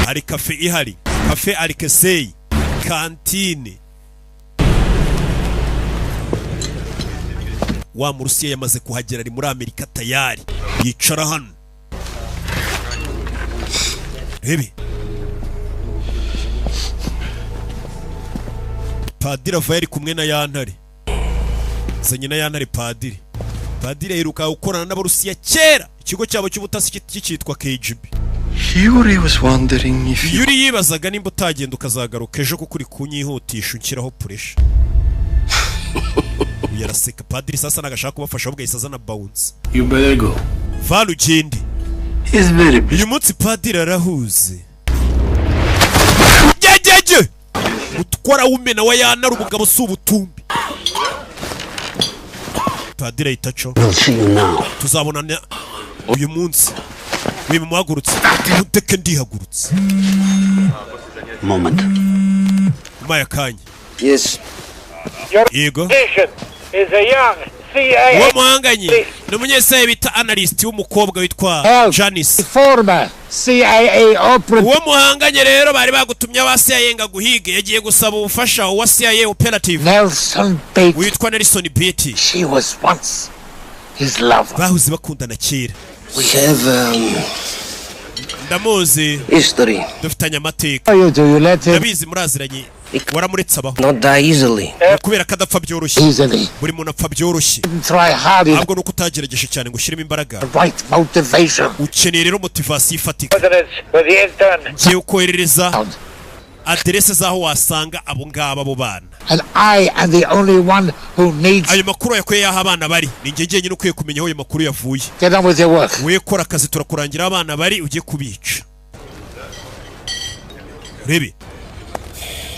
Hari cafe ihari, cafe Alexei, kantine. Wa Murusiya yamaze kuhagera ari muri Amerika tayari yicara hano. Rebe Padiri Rafael kumwe na Yantare. Zanye na Yantare Padiri. Padiri aheruka gukorana n'Abarusiya kera. Ikigo cyabo cy'ubutasi cyitwa KGB. Yuri was wondering if you... Yuri yibazaga nimba utagenda ukazagaruka ejo kuko uri kunyihutisha unshyiraho pressure. Yaraseka Padiri sasa nagashaka kubafasha ahubwo yisaza na bounce. You better go. Valu gende. He's very busy. Uyu munsi Padiri arahuze. Jejeje. Utwara umena wa Yantare umugabo si ubutumbi. Padiri itacho. We'll see you now. Tuzabonana uyu munsi. Wimu muhagurutse. Muteke ndihagurutse. Moment. Maya kanya. Yes. Yego. Is a young CIA. Uwo muhanganye ni umunyesaye bita analyst w'umukobwa witwa Janice. Former CIA operative. Uwo muhanganye rero bari bagutumye wa CIA nga guhiga yagiye gusaba ubufasha wa CIA operative Nelson Bates. witwa Nelson Bates. She was once his lover. Bahuze bakundana kera. We have Ndamuzi history. dufitanye amateka. How do you let him Ndabizi muraziranye. Waramuretse abaho. Not die easily. Kubera kadapfa byoroshye. easily? Buri muntu apfa byoroshye. Try hard. Ntabwo nuko utagerageje cyane ngo ushiremo imbaraga. Right motivation. Ukeneye rero motivation ifatika. With the intern. Ngiye koherereza aderese zaho wasanga abo ngaba abo bana. And I am the only one who needs. Ayo makuru yakwiye yaha abana bari. Ni njye njyenyine ukwiye kumenya aho ayo makuru yavuye. Get on with your work. We kora akazi turakurangira abana bari ugiye kubica. Rebe.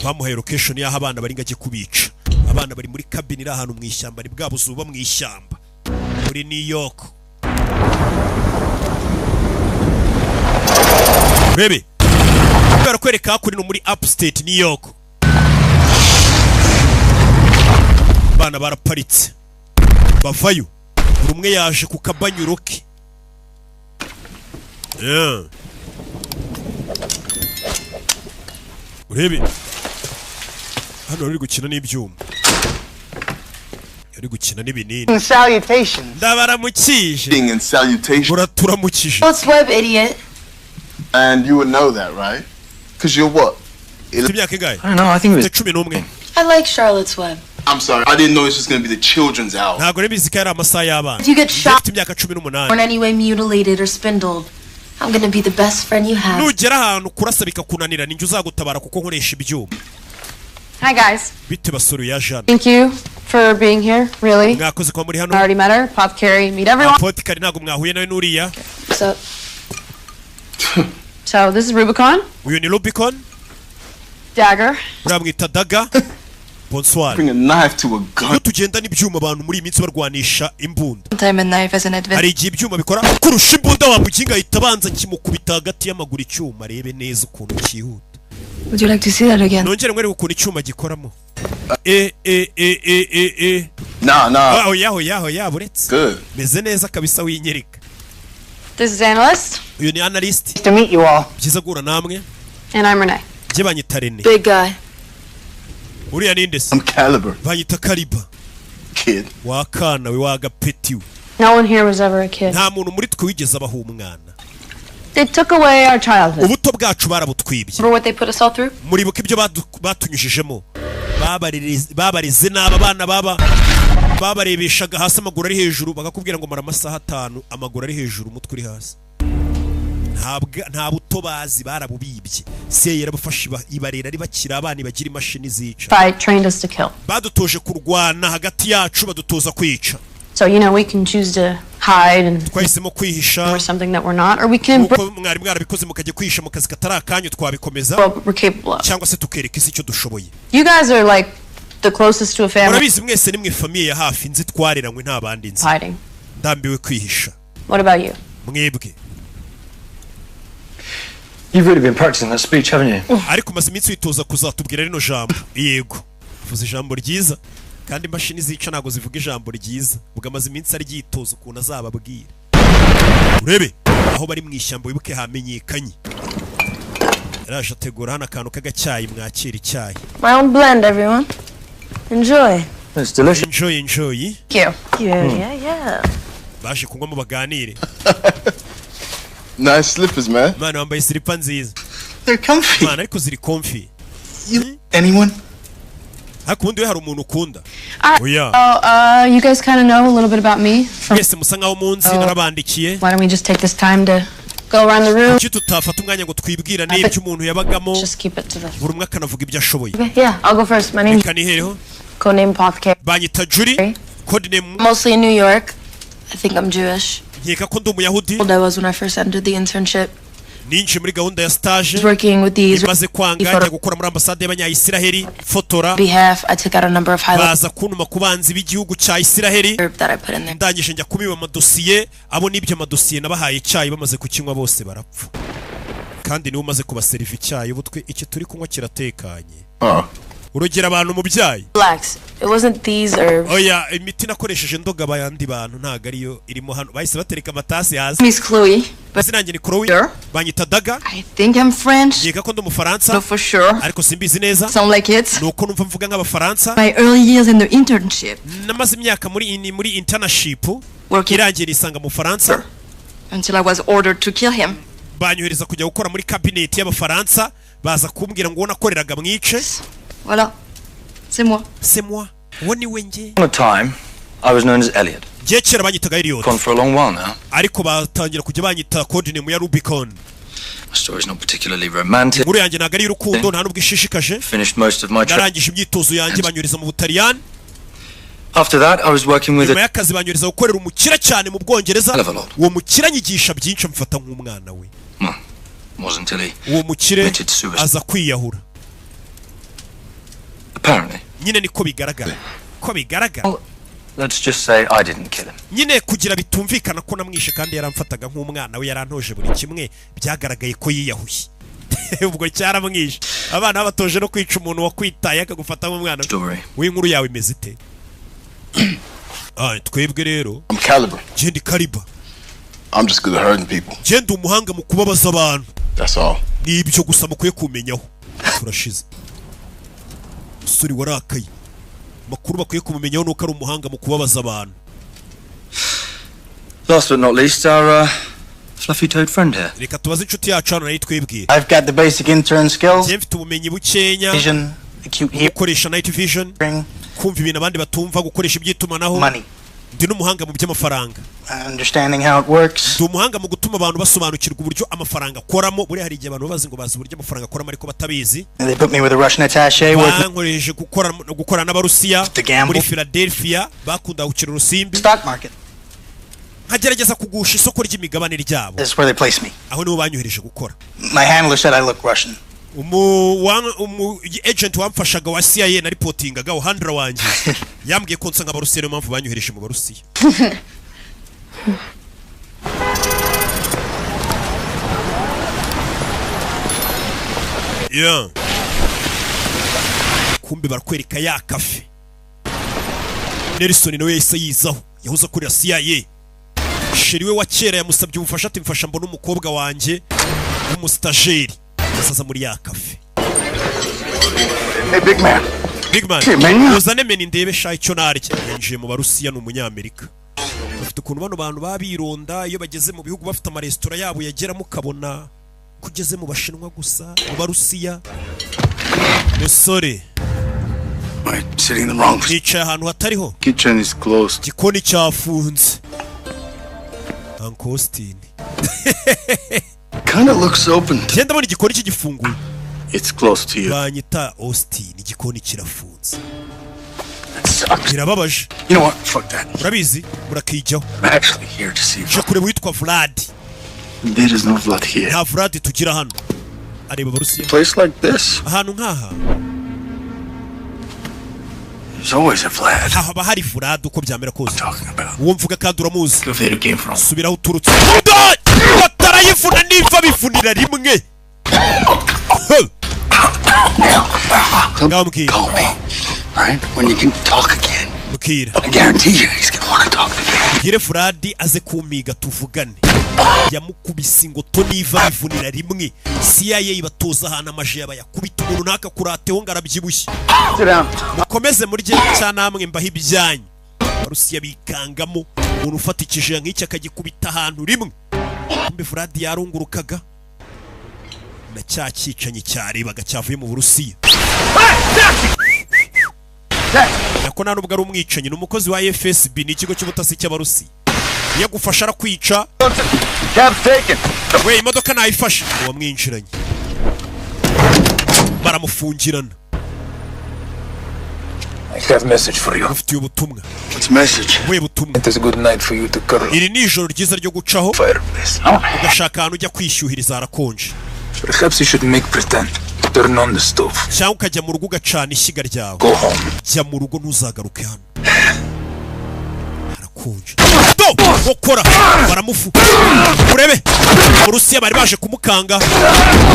Bamuhaye location yaha abana bari ngaje kubica. Abana bari muri cabin iri ahantu mu ishyamba ari bwa buzuba mu ishyamba. Muri New York. Rebe. Barakwereka kuri no muri upstate New York. Bana baraparitse. Bavayo. Buri umwe yaje ku kabanyuro ke. Urebe. Hano ari gukina n'ibyuma. Ari gukina n'ibinini. Salutations. Ndabaramukije. And salutation. Uraturamukije. What's web, idiot? And you would know that, right? Because you're what? Imyaka ingahe? I don't know, I think it was... 11. I like Charlotte's Web. I'm sorry. I didn't know this was going to be the children's hour. Ntago rebizi ko ari amasaha y'abana. If you get shot imyaka 18. or in any way mutilated or spindled, I'm gonna be the best friend you have. Nugera ahantu kurasa bikakunanira ninjye uzagutabara kuko nkoresha ibyuma. Hi, guys. Bite basoro ya Jean. Thank you for being here, really. Mwakoze kwa muri hano. I already met her. Apothecary, meet everyone. Apothecary ntago mwahuye nawe nuriya. So, this is Rubicon. Uyu ni Rubicon. Dagger. Uramwita Daga. Bonsoir. Bring a knife to a gun. Iyo tugenda n'ibyuma abantu muri iminsi barwanisha imbunda. Time a knife as an adventure. Hari igihe ibyuma bikora kurusha imbunda wamukinga ahita abanza kimukubita hagati y'amaguru icyuma arebe neza ukuntu cyihuta. Would you like to see that again? Nongere ngwere ukuntu icyuma gikoramo. Nah. Oya buretse. Good. Meze neza kabisa winyereka. This is Analyst. Uyu ni analyst. Nice to meet you all. Byiza gura namwe. And I'm Renee. Je banyita Rene. Big guy. Uriya ninde se? I'm Caliber. Banyita Caliber. Kid. Wakana we wagapeti we. No one here was ever a kid. Nta muntu muri twe wigeze abaho umwana. They took away our childhood. ubuto bwacu barabutwibye. Remember what they put us all through? Muribuka ibyo batunyujijemo. Babarize n'aba bana babarebeshaga hasi amaguru ari hejuru bagakubwira ngo mara amasaha 5 amaguru ari hejuru umutwe uri hasi. Nta buto bazi barabubibye. Se yarabafashe ibarera ari bakira abana bagira imashini zica. Fight trained us to kill. Badutoje kurwana hagati yacu badutoza kwica. So we can choose to hide and twahisemo kwihisha or something that we're not, or we can mwari mwarabikoze mukajya kwihisha mu kazi katari akanyu twabikomeza cyangwa se tukereka isi icyo dushoboye. You guys are like the closest to a family. Murabizi mwese nimwe famiye ya hafi nzi twareranywe nta bandi nzi. Ndambiwe kwihisha. What about you? Mwebwe. You've really been practicing that speech, haven't you? Ariko maze iminsi witoza kuzatubwira rino jambo. Yego. Vuze ijambo ryiza. Kandi imashini zica nago zivuga ijambo ryiza. Vuga maze iminsi ari gitoza ukuntu azababwira. Urebe aho bari mu ishyamba wibuke hamenyekanye. Raje ategura hana akantu k'agacyayi mwakira icyayi. My own blend, everyone. Enjoy. It's delicious. Enjoy. Thank you. Yeah. Baje kunywa mu baganire. Nice slippers, man. Mwana wambaye slipa nziza. They're comfy. Mwana ariko ziri comfy. Anyone? Hakundi we hari umuntu ukunda. You guys kind of know a little bit about me. Yes, musa nkaho munsi narabandikiye. Why don't we just take this time to go around the room? Cyo tutafata umwanya ngo twibwira n'ibyo umuntu yabagamo. Just keep it to the. Buri umwe akanavuga ibyo ashoboye. Yeah, I'll go first. My name. Kanihereho. Codename Apothecary. Banyita Julie. Codename. Mostly in New York. I think I'm Jewish. Nkeka ko ndi umuyahudi. That was when I first entered the internship. Ninje muri gahunda ya stage. Working with these. Maze kwanga njya gukora muri ambasade y'Abanyayisiraheli. Fotora. Behalf, I took out a number of highlights. Baza kunuma kubanzi b'igihugu cya Isiraheli. That I put in there. Ndangije njya kubiba amadosiye. Abo nibyo amadosiye nabahaye icyayi bamaze kukinywa bose barapfa. Kandi niwe umaze kubaseriva icyayi ubutwe iki turi kunywa kiratekanye. Urugera abantu mu byayi. Relax. It wasn't these herbs. Oya imiti nakoresheje ndoga abayandi bantu ntago ariyo irimo hano. Bahise batereka amatasi hasi. Miss Chloe. Basinange ni Chloe. Banyita Daga. I think I'm French. Yega ko ndo mu Faransa. No, for sure. Ariko simbizi neza. Sound like it. Nuko numva mvuga nk'abafaransa. My early years in the internship. Namaze imyaka muri internship. Irangiye isanga mu Faransa. Until I was ordered to kill him. Banyohereza kujya gukora muri cabinet y'abafaransa. Baza kumbwira ngo nakoreraga mwice. Voilà. C'est moi. C'est moi. Woni wenje. On a time, I was known as Elliot. Jekera banyitaga Elliot. Gone for a long while now. Ariko batangira kujya banyita codename ya Rubicon. My story's not particularly romantic. Muri yanjye nagari y'urukundo nta nubwo ishishikaje. Finished most of my trip. Narangije imyitozo yanjye banyuriza mu Butaliyani. After that, I was working with a yakazi banyuriza gukorera umukira cyane mu Bwongereza. Uwo mukira nyigisha byinshi mfata nk'umwana we. Wasn't until he uwo mukire aza kwiyahura. Apparently. Nyine niko bigaragara. Ko bigaragara. Let's just say I didn't kill him. Nyine kugira bitumvikana ko namwishe kandi yaramfataga nk'umwana we yarantoje buri kimwe byagaragaye ko yiyahuye. Ubwo cyaramwishe. Abana batoje no kwica umuntu wakwitaye akagufata nk'umwana. W'inkuru yawe imeze ite? Twebwe rero. I'm Caliber. Jendi Caliber. I'm just good at hurting people. Jendi umuhanga mu kubabaza abantu. That's all. Nibyo gusa mukwiye kumenyaho. Turashize. Suri warakaye. Makuru bakwiye kumumenyaho nuko ari umuhanga mu kubabaza abantu. Last but not least, our fluffy-toed friend here. Reka tubaze inshuti yacu hano nayo twebwe. I've got the basic intern skills. Mfite ubumenyi bukenya. Vision, acute hearing. Gukoresha night vision. Kumva ibintu abandi batumva, gukoresha ibyitumanaho. Money. Ndi n'umuhanga mu by'amafaranga. Understanding how it works. Ndi umuhanga mu gutuma abantu basobanukirwa uburyo amafaranga akoramo. Buri hari igihe abantu bazi ngo bazi uburyo amafaranga akoramo ariko batabizi. They put me with a Russian attaché. Bankoresheje gukora n'Abarusiya muri Philadelphia bakunda gukira urusimbi. Stock market. Nkagerageza kugusha isoko ry'imigabane ryabo. That's where they place me. Aho niho banyohereje gukora. My handler said I look Russian. Agent wamfashaga wa CIA na reportingaga wa handler wanje yambwiye ko nsanga Abarusiya niyo mpamvu banyohereje mu Barusiya. Yeah. Kumbe barakwereka ya kafe. Nelson nawe yahise yizaho yahoze akorera CIA. Sheri we wa kera yamusabye ubufasha ati mfasha mbona umukobwa wanjye w'umustajeri asaza muri ya kafe. Hey big man. Big man. Uzane meni ndebe sha icyo narya. Yinjiye mu Barusiya n'umunyamerika. bafite ukuntu bano bantu babironda iyo bageze mu bihugu bafite amaresitora yabo yageramo ukabona kugeze mu bashinwa gusa mu barusiya. Musore nicaye ahantu hatariho. Kitchen is closed. Igikoni cyafunze. Uncle Austin. Kind of looks open. Genda muri igikoni cy'igifunguye. It's close to you. Banyita Austin, igikoni kirafunze. Birababaje. You know what? Fuck that. Urabizi murakijyaho. I'm actually here to see. Je kureba witwa Vlad. There is no Vlad here. Nta Vlad tugira hano. Areba Barusiya. Place like this. Ahantu nkaha. There's always a Vlad. Haba hari Vlad uko byamera kose. About. Uwo mvuga kandi uramuzi. Where it came from. Subiraho uturutse. Batarayifuna niva bifunira rimwe. Call me. Right? When you can talk again. Mukira. I guarantee you he's gonna want to talk to me. Gire Vlad aze kumiga tuvugane. Yamukubise ingoto niva bivunira rimwe. CIA batoza hana amaje yabayakubita umuntu naka kurateho ngarabyibushye. Sit down. Mukomeze murye cyanamwe mbaho ibyanyu. Barusiya bikangamo umuntu ufatikije nk'iki akagikubita ahantu rimwe. Kumbe Vlad yarungurukaga. Na cyacicanye cyarebaga cyavuye mu Burusiya. Nako nta nubwo ari umwicanyi n'umukozi wa FSB n'ikigo cy'ubutasi cy'Abarusiya. Yagufasha arakwica. We imodoka nayifashe uwo mwinjiranye. Baramufungirana. I have a message for you. Ufite ubutumwa. What's the message? We butumwa. It is a good night for you to curl. Iri ni ijoro ryiza ryo gucaho. Fireplace. Ugashaka ahantu ujya kwishyuhiriza harakonje. Perhaps you should make pretend to turn on the stove. Cyangwa ukajya mu rugo ugacana ishyiga ryawe. Go home. Jya mu rugo ntuzagaruke hano. Harakonje. Gukora baramufu. Urebe. Urusiya bari baje kumukanga.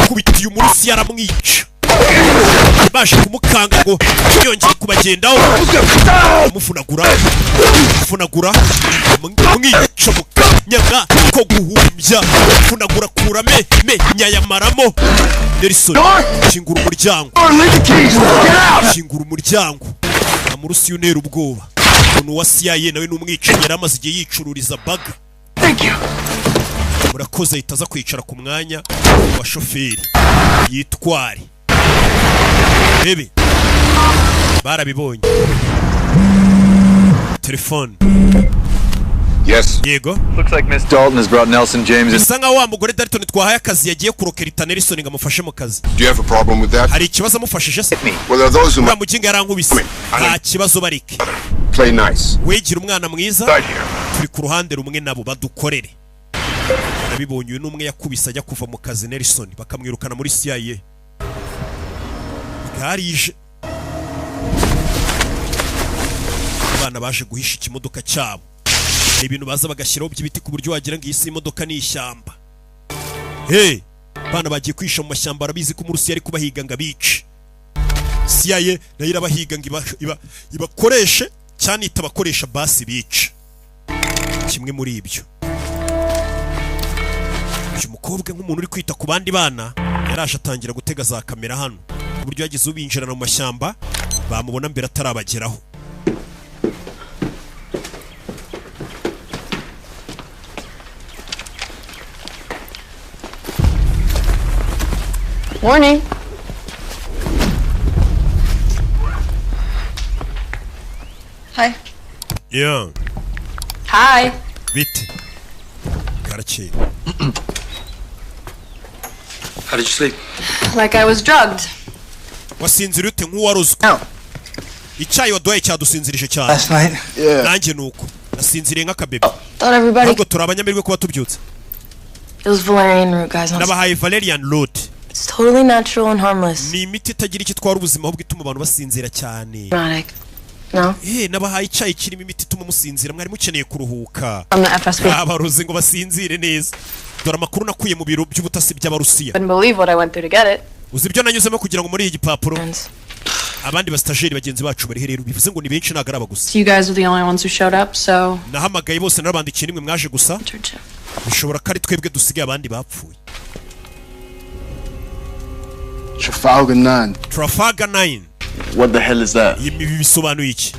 Kubitiye umurusiya aramwica. Baje kumukanga ngo yongeye kubagendaho. Mufunagura mwica mukanyaga ko guhumbya. Funagura kurame nyayamaramo. Nelson kingura umuryango. Kingura umuryango. Amurusiya unera ubwoba. Umuntu wa CIA nawe n'umwicanyi yaramaze igihe yicururiza baga. Thank you. Murakoze itaza kwicara ku mwanya wa shoferi yitware. Bebe barabibonye. Telefone. Yes. Yego. Looks like Miss Dalton has brought Nelson James in. Sanga wa mugore Dalton twahaye akazi yagiye kurokerita Nelson ngo amufashe mu kazi. Do you have a problem with that? Hari ikibazo amufashije se? Well, there are those who muginga yarankubise. Nta kibazo barike. play nice. Wegira umwana mwiza. Turi ku ruhande rumwe nabo badukorere. Nabibonye uyu numwe yakubise ajya kuva mu kazi Nelson bakamwirukana muri CIA. Garije. Abana baje guhisha ikimodoka cyabo. Ibintu baza bagashyiraho by'ibiti ku buryo wagira ngo isi imodoka ni ishyamba. Hey, bana bagiye kwisha mu mashyamba arabizi ko umurusiya ari kubahiga ngo abice. CIA nayo irabahiga ngo ibakoreshe cyane itabakoresha basi bica. Kimwe muri ibyo. Uyu mukobwa nk'umuntu uri kwita ku bandi bana yaraje atangira gutega za kamera hano. Ku buryo yagize ubinjirana mu mashyamba bamubona mbere atarabageraho. Morning. Hi. Yeah. Hi. Bite. Karakeye. How did you sleep? Like I was drugged. Wasinzira ute nk'uwaruzwe. Icyayi waduhaye cyadusinzirije cyane. Last night? Yeah. Nanjye nuko. Nasinziriye nk'akabebe. Thought everybody. Ntabwo turi abanyamerwe kuba tubyutse. It was valerian root, guys. Nabahaye Valerian root. It's totally natural and harmless. Ni imiti itagira icyo itwara ubuzima ahubwo ituma abantu basinzira cyane. Hypnotic. No? Nabahaye icyayi kirimo imiti ituma musinzira mwari mukeneye kuruhuka. From the FSB. Abarozi ngo basinzire neza. Dore amakuru nakuye mu biro by'ubutasi by'Abarusiya. Couldn't believe what I went through to get it. Uzi ibyo nanyuzemo kugira ngo muri iyi gipapuro. Friends. Abandi bastajeri bagenzi bacu bari herero bivuze ngo ni benshi ntago araba gusa. So you guys were the only ones who showed up, so. Nahamagaye bose narabandikiye nimwe mwaje gusa. Bishobora ko ari twebwe dusigaye abandi bapfuye. Trafalgar 9. Trafalgar 9. What the hell is that? Ibi bisobanuye iki?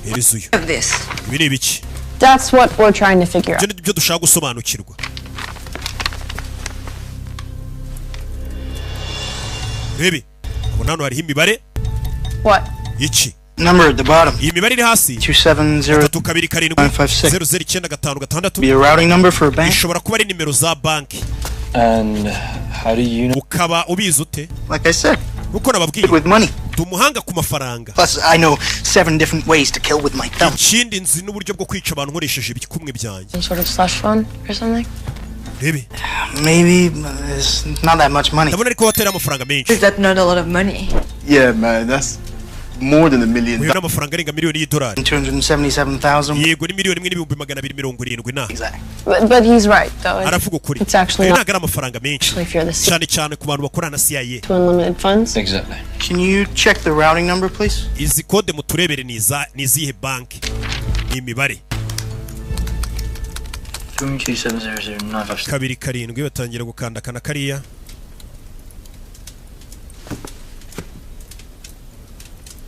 Herezo uyu. This. Ibi ni ibiki? That's what we're trying to figure out. ibyo dushaka gusobanukirwa. Rebe, ubona hano hariho imibare. What? Iki? Number at the bottom. Iyi mibare iri hasi. 270-956. Be a routing number for a bank. Ishobora kuba ari nimero za banki. And how do you know? Ukaba ubizi ute? Like I said. Uko nababwiye. With money. Tumuhanga ku mafaranga. Plus, I know 7 different ways to kill with my thumb. Ikindi nzi n'uburyo bwo kwica abantu nkoresheje ibikumwe byanjye. Some sort of slush fund or something? Rebe. Maybe it's not that much money. Ndabona ariko watera amafaranga menshi. Is that not a lot of money? Yeah, man, that's more than $1 million. Uyu n'amafaranga arenga miliyoni y'idolari. 277,000. Yego ni miliyoni 1,270,000 na. Exactly. But he's right, though. Aravuga ukuri. It's actually ntabwo ari amafaranga menshi. if you're the Cyane cyane ku bantu bakorana na CIA. to unlimited funds. Exactly. Can you check the routing number, please? Izi kode muturebere ni izihe banki. Ni imibare. 2700956. 27 batangira gukanda kana kariya.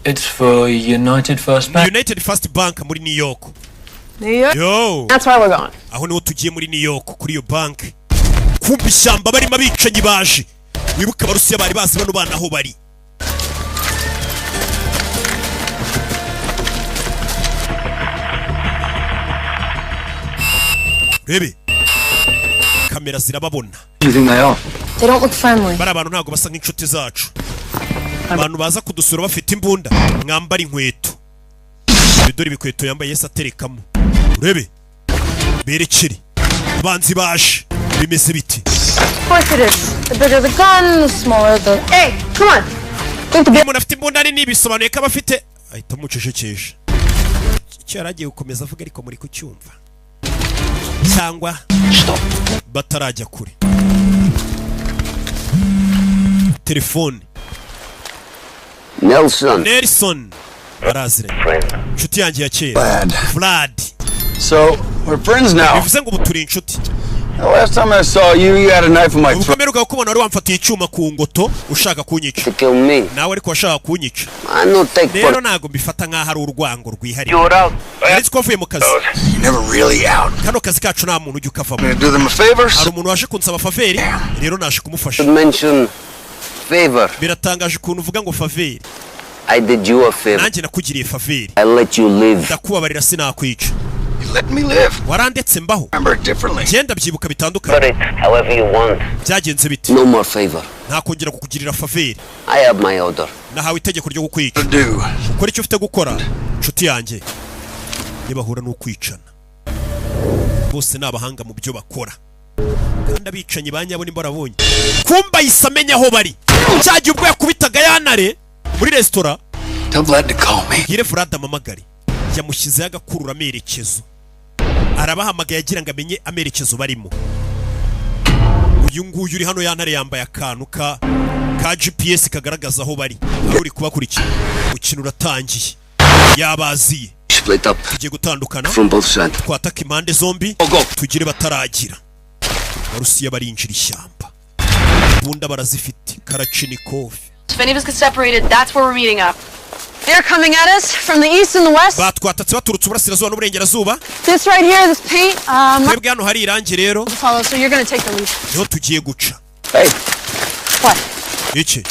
It's for United First Bank. United First Bank muri New York. New York? Yo. That's where we're going. Aho niho tugiye muri New York kuri iyo banki. Kumva ishyamba barimo abicanyi baje. Wibuka abarusiya bari bazi bano bana aho bari. Rebe. Kamera zirababona. Do you think they are? They don't look friendly. Bari abantu ntago basa nk'inshuti zacu. Abantu baza kudusura bafite imbunda, mwambara inkweto. Bidori bikweto yambaye Yesu aterekamo. Urebe. Berekere. Abanzi baje. Bimeze biti. Of course it is. The bigger the gun, the smaller the... Hey, come on. Umuntu afite imbunda nini bisobanuye ko abafite ahita mucecekesha. Icyo yaragiye gukomeza avuga ariko muri kucyumva. Cyangwa batarajya kure. Telefone. Nelson. Araziranye. Inshuti yanjye ya kera. Vlad. So, we're friends now. Bivuze ngo turi inshuti. The last time I saw you, you had a knife in my throat. Ukameruka kubona wari wamfatiye icyuma ku ngoto ushaka kunyica. Nawe ariko washaka kunyica. Rero ntago mbifata nk'aho ari urwango rwihariye. Ariko twavuye mu kazi. You're never really out. Kano kazi kacu nta muntu ujya ukavamo. I'm gonna do them a favor. Hari umuntu waje kunsaba faveri, rero naje kumufasha. Favor. Biratangaje ukuntu uvuga ngo faveri. I did you a favor. Nanjye nakugiriye faveri. I let you live. Ndakubabarira sinakwica. You let me live. Warandetse mbaho. Remember differently. Genda byibuka bitandukanye. Put it however you want. Byagenze biti. No more favor. Ntakongera kukugirira faveri. I have my order. Nahawe itegeko ryo kukwica. Ukora icyo ufite gukora. Nshuti yanjye. Nibahura n'ukwicana. Bose nabahanga mu byo bakora. Kandi abicanyi banyabo nimba arabonye. Kumba yisamenya aho bari. Cyagiye ubwo yakubitaga yanare muri restaurant. Tell Vlad to call me. Gire Vlad amamagari. Yamushyizeho agakurura amerekezo. Arabahamagaye agira ngo amenye amerekezo barimo. Uyu nguyu uri hano yantare yambaye akantu ka GPS kagaragaza aho bari. Aho uri kubakurikira. Ukina uratangiye. Yabaziye. Split up. Tugiye gutandukana. From both sides. Twataka impande zombi. Tugire bataragira. Abarusiya barinjira ishyamba. Bunda barazifite. Karachnikov. If any of us get separated, that's where we're meeting up. They're coming at us from the east and the west. Batwatatse baturutse uburasirazuba n'uburengerazuba. This right here, this paint, Twebwe hano hari irangi rero. follow, so you're gonna take the lead. Niho tugiye guca. Hey. What? Iki?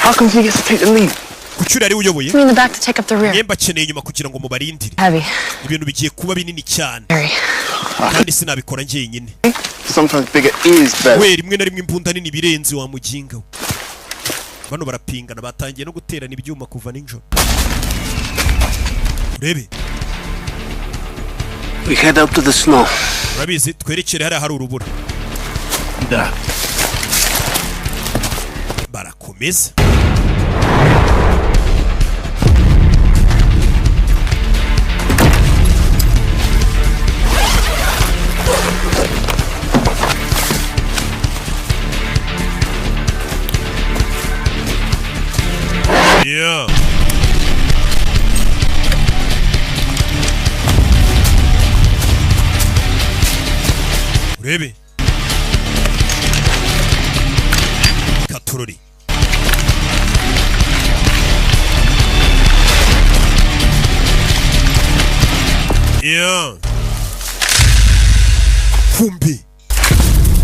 How come he gets to take the lead? Kucyura ari uyoboye. Me in the back to take up the rear. Yemba akeneye inyuma kugira ngo mubarindire. Heavy. Ibintu bigiye kuba binini cyane. Very. Kandi sinabikora njyenyine. Sometimes bigger is better. We rimwe na rimwe imbunda nini birenze wa muginga. Bano barapingana batangiye no guterana ibyuma kuva ninjoro. Urebe. We head up to the snow. Urabizi twerekere hari urubura. Barakomeza. Yeah. Urebe. Katurori. Yeah. kumbi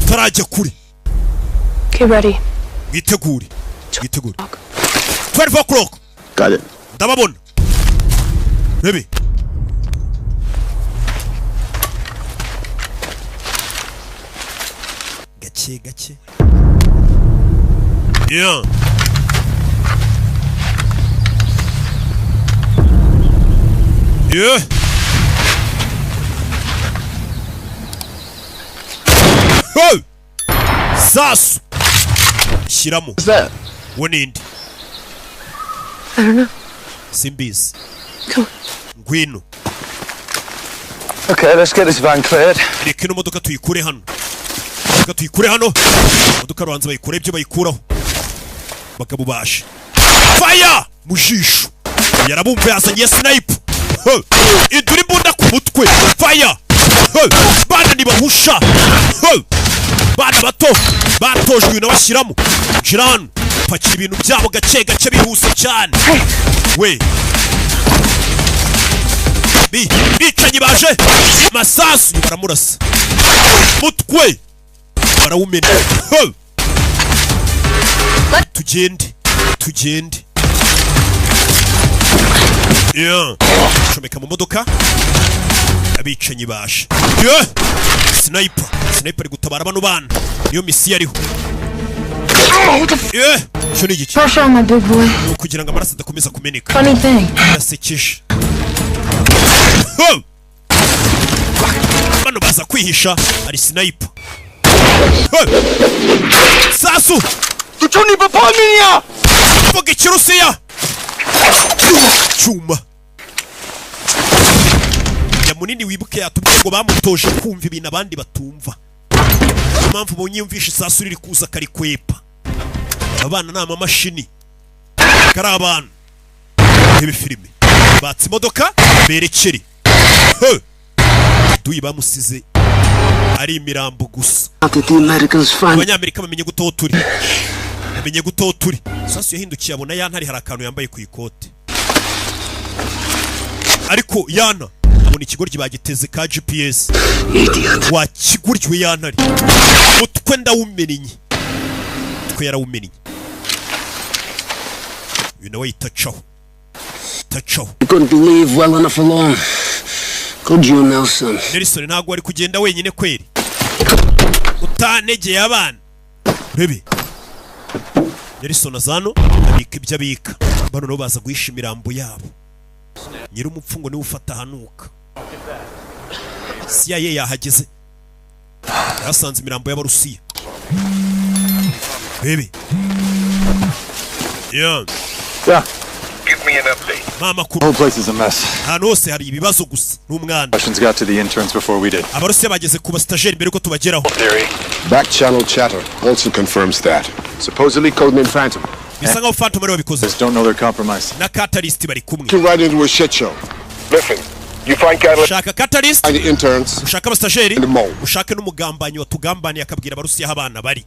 tarajya kuri. Okay, ready. Witegure 12 o'clock. Got it. Ndababona baby. Gake yeah. Yeah. Oh! Sasu. Shiramo. What's that? Wonindi. I don't know. Simbizi. Come on. Ngwino. Okay, let's get this van cleared. Reka ino modoka tuyikure hano. Modoka rubanza bayikure ibyo bayikuraho. Bagabo bashe. Fire! Mujisho. Yarabumva yazanye sniper. Iduri mbunda ku mutwe. Fire! Bana nibahusha. Bana bato batojwe n'abashiramo. Jiran pakira ibintu byabo gake bihuse cyane. We bicanyi baje masasu baramurasa mutwe barawumena. Tugende yeah. Shomeka mu modoka abicanyi baje yeah. Sniper ari gutabara bano bana niyo misi yariho yeah. Shoni iki Pressure on my big boy. kugira ngo amaraso adakomeza kumeneka. Funny thing. Yasekeje bano baza kwihisha ari sniper. Sasu Tuchuni papamiya. Vuga ikirusiya cyuma ya munini wibuke yatubwiye ngo bamutoje kumva ibintu abandi batumva. Impamvu bonyiyumvisha isasu riri kuza kari kwepa. Abana nama mashini kari abana ibi filime batse imodoka berekere. Duyi bamusize ari imirambo gusa. Abanyamerika bamenye guto turi. Sasu yahindukiye abona yantari hari akantu yambaye ku ikote. Ariko yana abona ikigoryi bagiteze ka GPS. Wa kiguryiwe yantari. Mutwe ndawumenye. Twe yarawumenye. You know itacaho. You couldn't leave well enough alone. Could you, Nelson? Nelson ntago ari kugenda wenyine kweri. Utanegeye abana. Baby. Nelson azano abika ibyo abika. Bano no baza guhisha imirambo yabo. Nyiri umupfungo ni ufata hanuka. CIA yahageze. Yasanze imirambo y'Abarusiya. Baby. Yeah. Give me an update. Mama The whole place is a mess. Hano hose hari ibibazo gusa n'umwana. Russians got to the interns before we did. Abarusiya bageze ku bastajeri mbere ko tubageraho. Back channel chatter also confirms that. Supposedly codename Phantom. Bisa nkaho Phantom ari wabikoze. Just don't know they're compromised. Na Catalyst bari kumwe. Get right into a shit show. Listen, you find Catalyst. Shaka Catalyst. Find the interns. Ushaka abastajeri. And the mole. Ushake n'umugambanyi watugambaniye akabwira Abarusiya abana bari.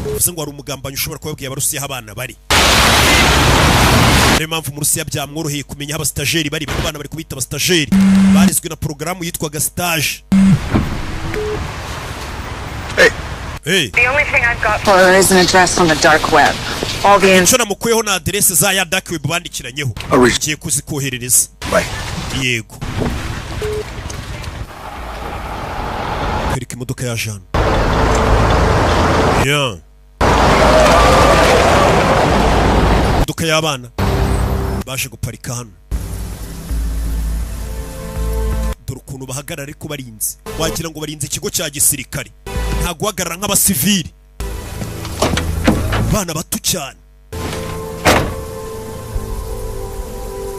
Uvuze ngo ari umugambanyi ushobora kubabwira Abarusiya abana bari. Niyo mpamvu mu Rusiya byamworoheye kumenya abastajeri bari bana bari kubita abastajeri. Barizwe na programu yitwaga stage. Hey. The only thing I've got for her is an address on the dark web. All the info namukuyeho na adresse za ya dark web bandikiranyeho. Ugiye kuzikoherereza. Yego. Kwereka imodoka ya Jean. Yeah. Imodoka y'abana baje guparika hano. Dore ukuntu bahagarara ariko barinze. Wagira ngo barinze ikigo cya gisirikare. Nta guhagarara nk'abasivili. Bana bato cyane.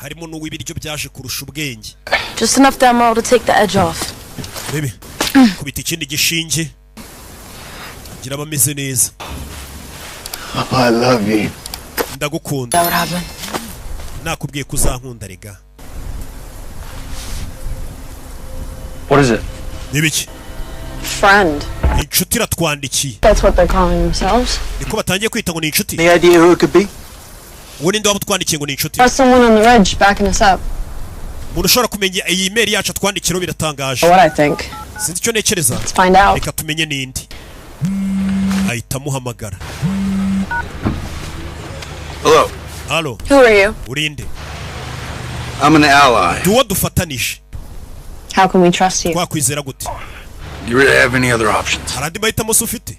Harimo n'uw'ibiryo byaje kurusha ubwenge. Just enough ammo to take the edge off. Baby. Kubita ikindi gishinge. Gira abameze neza. I love you. Ndagukunda. What happened? Nakubwiye kuzankunda rega. What is it? Nibiki? Friend. Inshuti iratwandikiye. That's what they're calling themselves. Niko batangiye kwita ngo ni inshuti. Any idea who it could be? Uwo ninde wabutwandikiye ngo ni inshuti? There's someone on the ridge backing us up. Umuntu ushobora kumenya iyi email yacu atwandikiro biratangaje. What I think. sinzi icyo nekereza. Let's find out. Reka tumenye nindi. Ahita amuhamagara. Hello. Hello. Who are you? Urinde. I'm an ally. Duwo dufatanije. How can we trust you? Twakwizera gute? Do you really have any other options? Harandi mahitamo se ufite?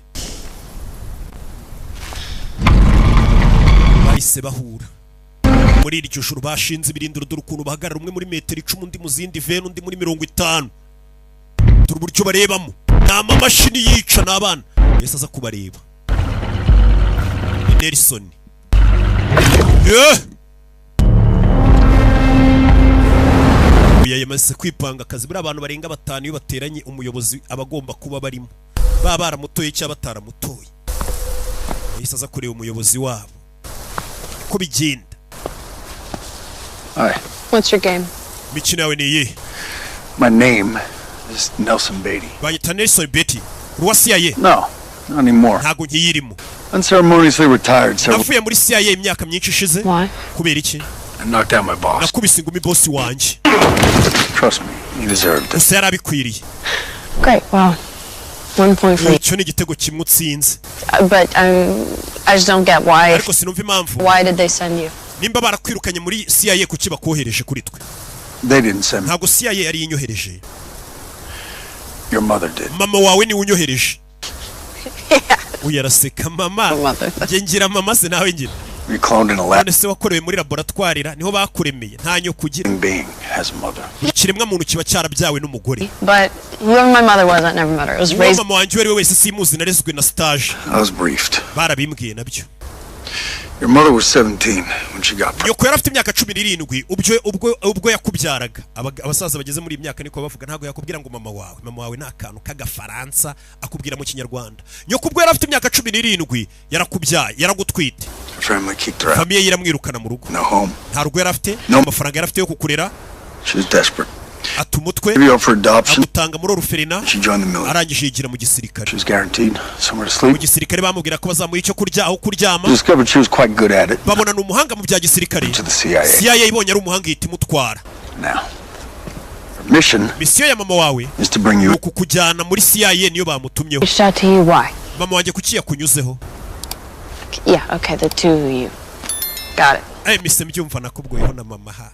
Bahise bahura. Muri iryo joro bashinze ibirindiro ukuntu bahagarara umwe muri metero 10 undi mu zindi veni undi muri 50. Turi buryo barebamo. Nta mamashini yica n'abana. Yesu aza kubareba. Nelson. Yamaze kwipanga akazi buri abantu barenga 5 iyo bateranye umuyobozi abagomba kuba barimo. Baba baramutoye cyangwa bataramutoye. Yesu aza kureba umuyobozi wabo. Ko bigenda. Hi. What's your game? Mikino yawe ni iyihe? My name is Nelson Beatty. Banyita Nelson Beatty. Ruwa CIA? No, not anymore. Ntago nkiyirimo. Unceremoniously retired several. Navuye muri CIA imyaka myinshi ishize. Why? Kubera iki? I knocked out my boss. Nakubise ingumi boss wanjye. Trust me, he deserved it. Gusa yarabikwiriye. Great. Wow. 1 point for you. Icyo ni igitego kimwe utsinze. But I just don't get why. Ariko sinumva impamvu. Why did they send you? Nimba barakwirukanye muri CIA kuki bakohereje kuri twe? They didn't send me. Ntago CIA yari inyohereje. Your mother did. Mama wawe ni unyohereje. Uyaraseka mama. Nge ngira mama se nawe ngira. We cloned in a lab. None se wakorewe muri laboratoire niho bakuremeye nta nyo kugira. Being has a mother. Ikiremwa muntu kiba cyarabyawe n'umugore. But whoever my mother was, I never met her. I was raised. Mama wanjye wari wese simuzi narezwe na stage. I was briefed. Barabimbwiye nabyo. Your mother was 17 when she got pregnant. Yoko yarafite imyaka 17 ubwo yakubyaraga. Abasaza bageze muri imyaka niko bavuga ntago yakubwira ngo mama wawe nta kantu k'agafaransa akubwira mu kinyarwanda. Yoko ubwo yarafite imyaka 17 yarakubyaye yaragutwite. Family kicked her out. Famiye yiramwirukana mu rugo. No home. Nta rugo yarafite, no mafaranga yarafite yo kukurera. She was desperate. Atumutwe. Maybe up for adoption. Agutanga muri oruferina. She joined the military. Arangije yigira mu gisirikare. She was guaranteed somewhere to sleep. Mu gisirikare bamubwira ko bazamuye icyo kurya aho kuryama. Discovered she was quite good at it. Babona n'umuhanga mu bya gisirikare. To the CIA. CIA ibonye ari umuhanga yita imutwara. Now. Mission. Mission ya mama wawe is to bring you. Ukukujyana muri CIA niyo bamutumyeho. Reached out to you, why? Mama wanjye kuki yakunyuzeho? Yeah, okay, the two of you. Got it. Mise mbyumva nakubwoyeho na mama ha.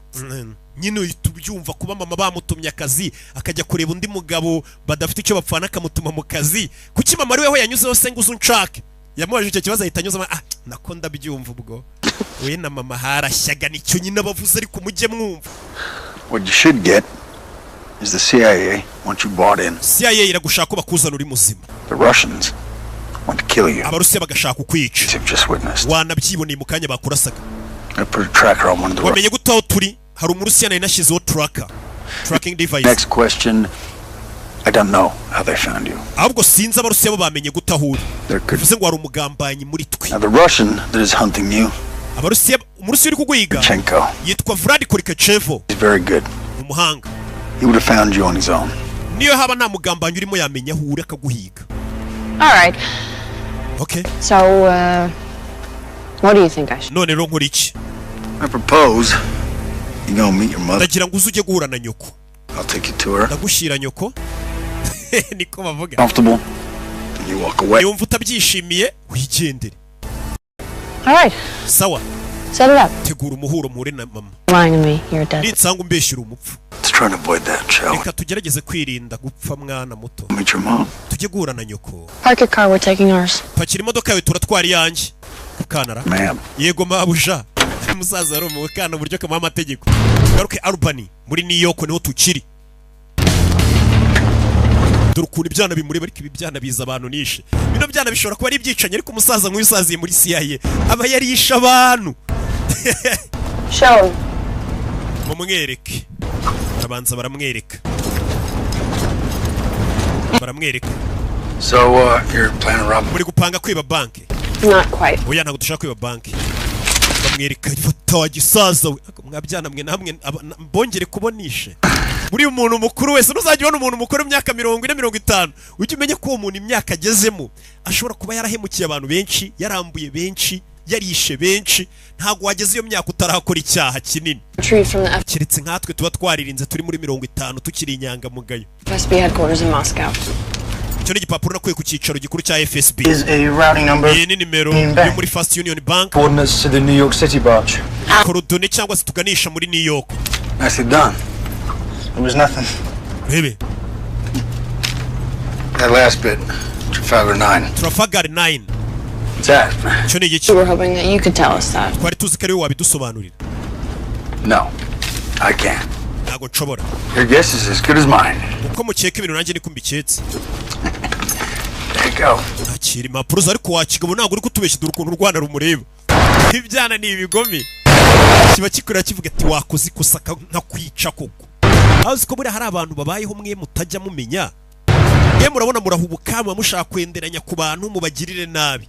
Nyine ubyumva kuba mama bamutumye akazi akajya kureba undi mugabo badafite icyo bapfana akamutuma mu kazi. Kuki mama ariwe ho yanyuzeho se nguzo nshake? Yamubaje icyo kibazo ahita anyuzamo nako ndabyumva ubwo. We na mama harashyaga nicyo nyine abavuze ariko mujye mwumva. What you should get is the CIA once you bought in. CIA iragushaka ko bakuzana uri muzima. The Russians want to kill you. Abarusiya bagashaka ukwica. You've just witnessed. Wanabyiboneye mu kanya bakurasaga. I put a tracker on one of the. Wamenye gutaho turi hari umurusiya nayo nashizeho tracking device. Next question. I don't know how they found you. Ahubwo sinzi abarusiya bo bamenye gutaho uri. Bivuze ngo hari umugambanyi muri twe. Now the Russian that is hunting you. Abarusiya umurusiya uri kuguhiga. Yitwa Vlad Korkachev. He's very good. Umuhanga. He would have found you on his own. Niyo haba nta mugambanyi urimo yamenya aho uri akaguhiga. All right. Okay. So, what do you think I should? None ro nkora iki? I propose you go meet your mother. Ndagira ngo uzujye guhura na nyoko. I'll take you to her. Ndagushira nyoko. Niko bavuga. Comfortable. And you walk away. Yumva utabyishimiye wigendere. All right. Sawa. Set it up. Tegura umuhuro muhure na mama. Lying to me, you're dead. Nitsanga umbeshyira umupfu. Let's try to avoid that, shall we? Reka tugerageze kwirinda gupfa mwana muto. Meet your mom. Tujye guhura na nyoko. Park your car, we're taking ours. Pakira imodoka yawe turatwara iyanjye. Kanara. Ma'am. Yego mabuja. Musaza ari mu kana buryo kama amategeko. Garuke Albany muri New York niho tukiri. Durukuna ibyana bimureba ariko ibi byana biza abantu nishe. Bino byana bishobora kuba ari ibyicanye ariko umusaza nk'usaziye muri CIA aba yarisha abantu. Show. Mumwereke. Barabanza baramwereka. Baramwereka. So you're planning to rob? Muri gupanga kwiba banki? Not quite. Oya ntago dushaka kwiba banki. Bamwereka ifoto wa gisaza we. Mwabyana mwe namwe mbongere kubonishe. Muri umuntu mukuru wese nuzajya ubona umuntu mukuru imyaka 40-50 ujye umenye ko uwo muntu imyaka agezemo ashobora kuba yarahemukiye abantu benshi yarambuye benshi yarishe benshi ntago wageze iyo myaka utarakora icyaha kinini kiretse nkatwe tuba twaririnze turi muri 50 tukiri inyangamugayo. FSB headquarters in Moscow. Icyo ni igipapuro nakuye ku cyicaro gikuru cya FSB. Iyi ni nimero yo muri First Union Bank. Coordinates to the New York City branch. Korodone cyangwa se tuganisha muri New York. Nicely done. It was nothing. Rebe. That last bit. Trafalgar 9. Trafalgar 9. What's that? Icyo ni iki? We were hoping that you could tell us that. Twari tuzi ko ari wowe wabidusobanurira. No, I can't. Ntago nshobora. Your guess is as good as mine. Uko mukeka ibintu nanjye niko mbiketse. There you go. Akiri impapuro ariko wakigabo ntago uri kutubeshya dore ukuntu Rwanda rumureba. Ibyana ni ibigome. Kiba kikurira kivuga ati wakoze ikosa nka kwica koko. Azi ko buri hari abantu babayeho mwe mutajya mumenya. Mwe murabona murahubuka mushaka kwenderanya ku bantu mubagirire nabi.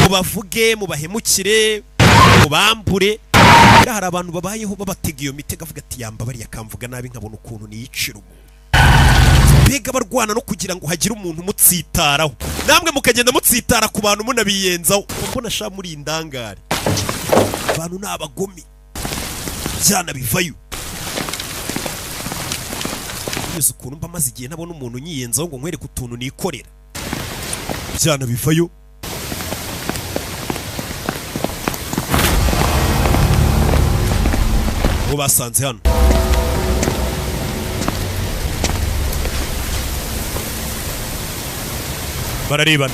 Mubavuge mubahemukire mubambure. Hari abantu babayeho babatega iyo mitego avuga ati yamba bari yakamvuga nabi nkabona ukuntu niyicira umuntu. Bega barwana no kugira ngo hagire umuntu mutsitaraho. Namwe mukagenda mutsitara ku bantu munabiyenzaho. Mbona sha muri indangare. Abantu nabagome. Cyana bivayo. Yesu ukuntu mba maze igihe nabona umuntu nyiyenzaho ngo nkwereke utuntu nikorera. Cyana bivayo. Ubu basanze hano. Bararebana.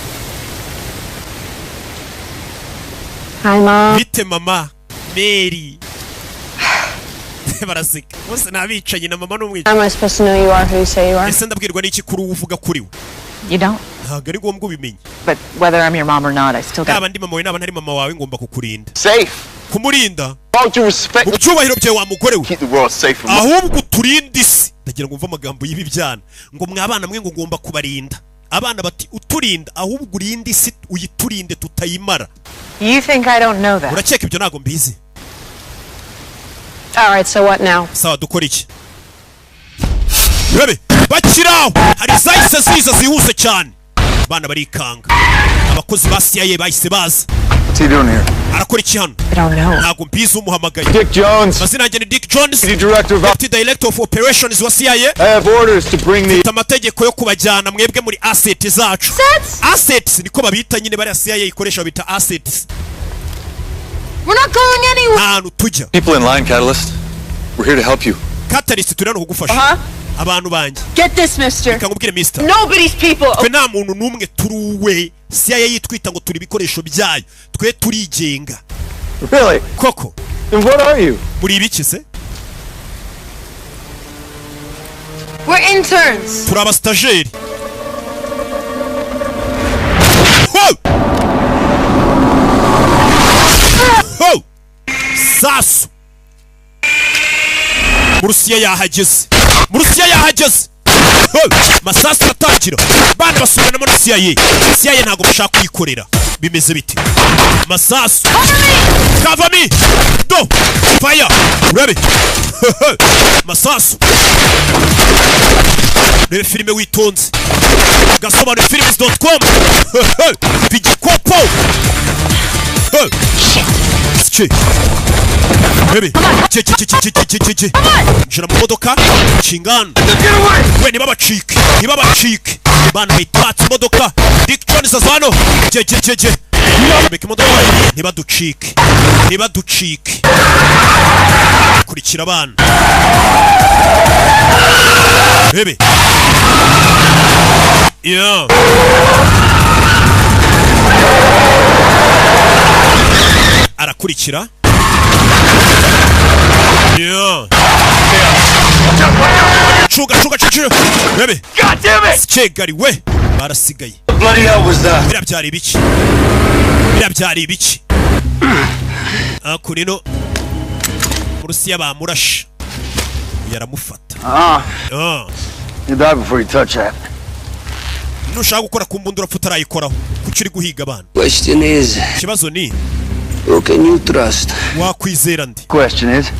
Hi, Mom. Bite mama Mary. Barasika. Bose nabicanye na mama n'umwica. Am I supposed to know you are who you say you are? Ese ndabwirwa n'iki kuri uvuga kuri we? You don't? Ntago ari ngombwa ubimenye. But whether I'm your mom or not, I still got... Naba ndi mama we naba ntari mama wawe ngomba kukurinda. Safe. Kumurinda. Don't you respect Mu cyubahiro byawe wa mugore we. Keep the world safe from ahubwo turinde isi. Ndagira ngo mva amagambo y'ibi byana. Ngo mwabana mwe ngo ngomba kubarinda. Abana bati uturinda ahubwo urinde isi uyiturinde tutayimara. You think I don't know that? Urakeka ibyo nago mbizi. All right, so what now? Sawa dukora iki? Bebe, bakiraho. Hari zahise ziza zihuse cyane. Bana barikanga. Abakozi ba CIA bahise baza. What's he doing here? Arakora iki hano? I don't know. Ntago mbizi umuhamagaye. Dick Jones. Mazina yanjye ni Dick Jones. The director of Deputy Director of Operations wa CIA. I have orders to bring the amategeko yo kubajyana mwebwe muri asset zacu. Assets niko babita nyine bari CIA ikoresha bita assets. We're not going anywhere. Ahantu tujya. People in line, Catalyst. We're here to help you. Catalyst turi hano kugufasha. Abantu banjye. Get this, mister. Kangubwire mister. Nobody's people. Twe nta muntu numwe turuwe. CIA yitwita ngo turi bikoresho byayo. Twe turigenga. Really? Koko. And what are you? Muri ibiki se? We're interns. Turi abastageri. Ho! Sasu. Murusiya yahageze. Murusiya yahageze. Masasu atangira. Bana basubiranamo na CIA. CIA ntago bashaka kuyikorera. Bimeze biti. Masasu. Cover me. Do. Fire. Ready. Masasu. Rebe filime witonze. Gasobanura films.com. Bigikopo. Shit. Baby. Che. Jira mu modoka. Chingana. We niba bacike. Niba bacike. Bana bitwatse modoka. Dick Jones azano. Je. Beke modoka. Niba ducike. Niba ducike. Kurikira abana. Baby. Yeah. Arakurikira. Yeah. Chuga. Baby. God damn it! Chegari we. Barasigaye. What the bloody hell was that? Bira byari ibiki. Akurino. Murusiya bamurashe. Yaramufata. You die before you touch that. Nushaka gukora ku mbundura futarayikoraho. Kuki uri guhiga abana? Question is, Kibazo ni who can you trust? wakwizera ndi. Question is,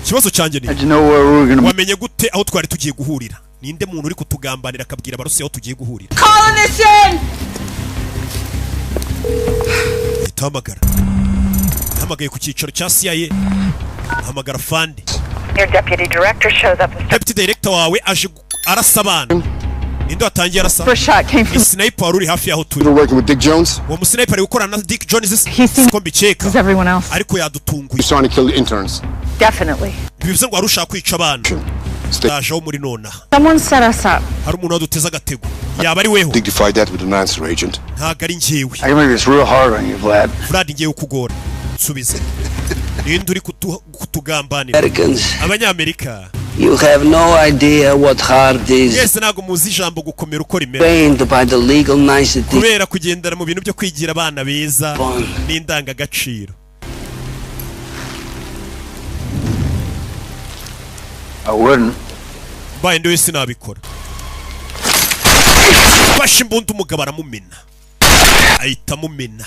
Kibazo cyanjye ni how'd you know where we were gonna wamenye gute aho twari tugiye guhurira? Ninde muntu uri kutugambanira akabwira abarusiya aho tugiye guhurira? Calling this in. Hamagara. Hamagaye ku cyicaro cya CIA. Hamagara Fandi. Your deputy director shows up and Deputy director wawe aje arasabana. Nindo atangiye arasa. First shot came from Sniper wari hafi yaho turi. You're working with Dick Jones? Uwo musniper ari gukorana na Dick Jones ko mbiceka. as everyone else. Ariko yadutunguye. You're trying to kill the interns. Definitely. Bivuze ngo arusha kwica abana. Ndaje muri nona. Someone set us up. Hari umuntu waduteza agatego. Yaba ari weho. Dignified that with an answer, Agent. Ntago ari njyewe. I can make this real hard on you, Vlad. Vlad ngiye ukugora. Subize. Ninde uri kutugambanira? Americans, Abanyamerika. you have no idea what hard is. Yes, nago muzi ijambo gukomera uko rimera. Trained by the legal nicety. Kubera kugendera mu bintu byo kwigira abana beza n'indangagaciro. I wouldn't. Baye ndo wese nabikora. Fashe imbunda umugabo aramumena. Ahita mumena.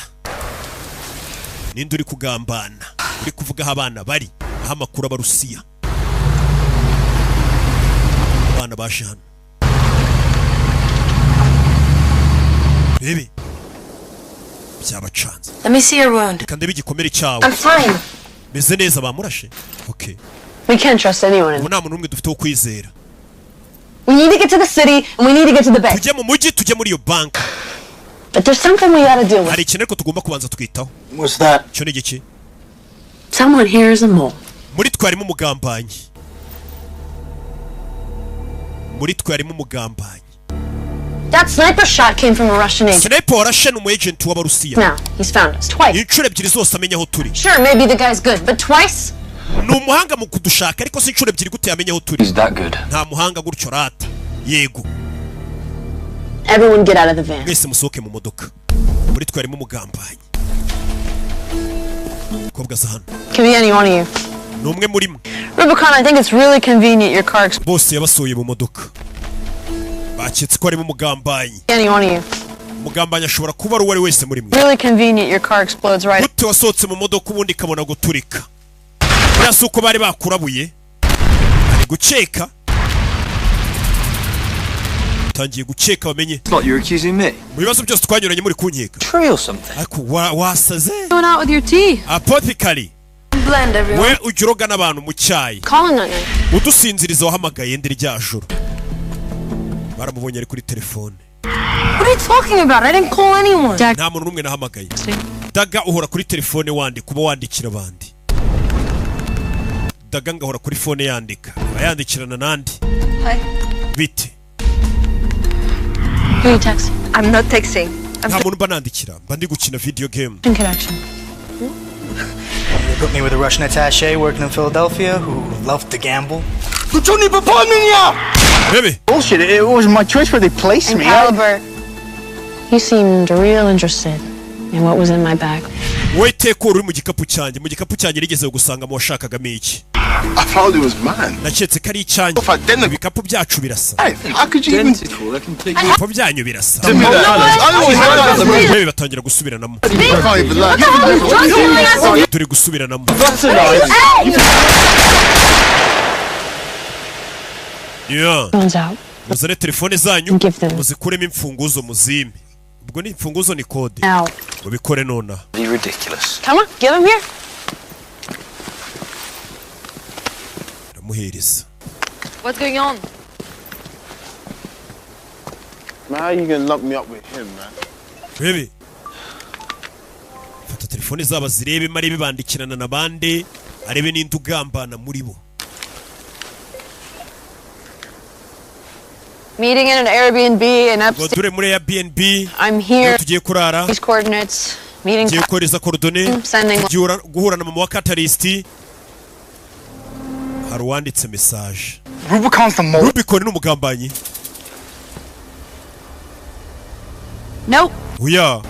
Ninde uri kugambana? Uri kuvuga aho abana bari? Aho amakuru abarusiya. Abana baje hano. Bebe. Byabacanze. Let me see your wound. Kandi bigikomere cyawe. I'm fine. Meze neza bamurashe. Okay. We can't trust anyone. Ubu nta muntu umwe dufite wo kwizera. We need to get to the city and we need to get to the bank. Tujye mu mujyi tujye muri iyo bank. But there's something we gotta deal with. Hari ikintu ariko tugomba kubanza twitaho. What's that? Cyo ni giki? Someone here is a mole. Muri twarimo umugambanyi. Muri twarimo umugambanyi. That sniper shot came from a Russian agent. Sniper warashe ni agent w'Abarusiya. Now, he's found us twice. Inshuro ebyiri zose amenya aho turi. Sure, maybe the guy's good, but twice? Ni umuhanga mu kudushaka ariko si inshuro ebyiri gute yamenya aho turi. He's that good. Nta muhanga gutyo rata. Yego. Everyone get out of the van. Mwese musohoke mu modoka. Muri twarimo umugambanyi. Kobwa za hano. Can be any one of you. Ni umwe muri mwe. Rubicon, I think it's really convenient your car Bose yabasohoye mu modoka. Baketse ko arimo umugambanyi. any one of you. Umugambanyi ashobora kuba ari uwari wese muri mwe. Really convenient your car explodes right. Gute wasohotse mu modoka ubundi kabona guturika. Birasa uko bari bakurabuye. Ari guceka. Tangiye guceka bamenye. It's like you're accusing me. Mu bibazo byose twanyuranye muri kunkeka. Tree or something. Ariko wasaze. Going out with your tea. Apothecary. Blend everyone. We ujuroga n'abantu mu cyayi. Calling on you. Udusinziriza wahamagaye ndi rya joro. Baramubonye ari kuri telefone. What are you talking about? I didn't call anyone. Nta muntu n'umwe nahamagaye. Daga uhora kuri telefone wandika kuba wandikira abandi. Daga ngahora kuri phone yandika. Bayandikirana nandi. Hi. Bite. Who are you texting? I'm not texting. Nta muntu banandikira. Mba ndi gukina video game. In connection. They put me with a Russian attaché working in Philadelphia who loved to gamble. Baby. Bullshit. It wasn't my choice where they placed And me. Caliber. You seemed real interested in what was in my bag. Wait ko uri mu gikapu cyanjye. Mu gikapu cyanjye rigeze gusanga mu washakagamo iki. I thought it was mine. Naketse kari icyanjye. Ibikapu byacu birasa. How could you even... Ibikapu byanyu birasa. Baby batangira gusubiranamo. Turi gusubiranamo. Yeah. Phone's out. Muzane telefone zanyu. Give them. Muzikuremo imfunguzo muzime. Ubwo ni imfunguzo ni kode. Now. Ubikore nona. Be ridiculous. Come on, give him here. Ramuhereza. What's going on? Man, how you gonna lock me up with him, man? Baby. Fata telefone zaba zirebe marebe bandikirana na bande. Arebe n'indi ugambana muri bo. Meeting in an Airbnb in upstate. Dure muri Airbnb. I'm here. Tugiye kurara. These coordinates. Meeting. Tugiye koreza coordonnées. Sending. Guhura na mama wa Catalyst. Hari uwanditse message. Rubicon's the most. Rubicon ni umugambanyi. Nope. Oya.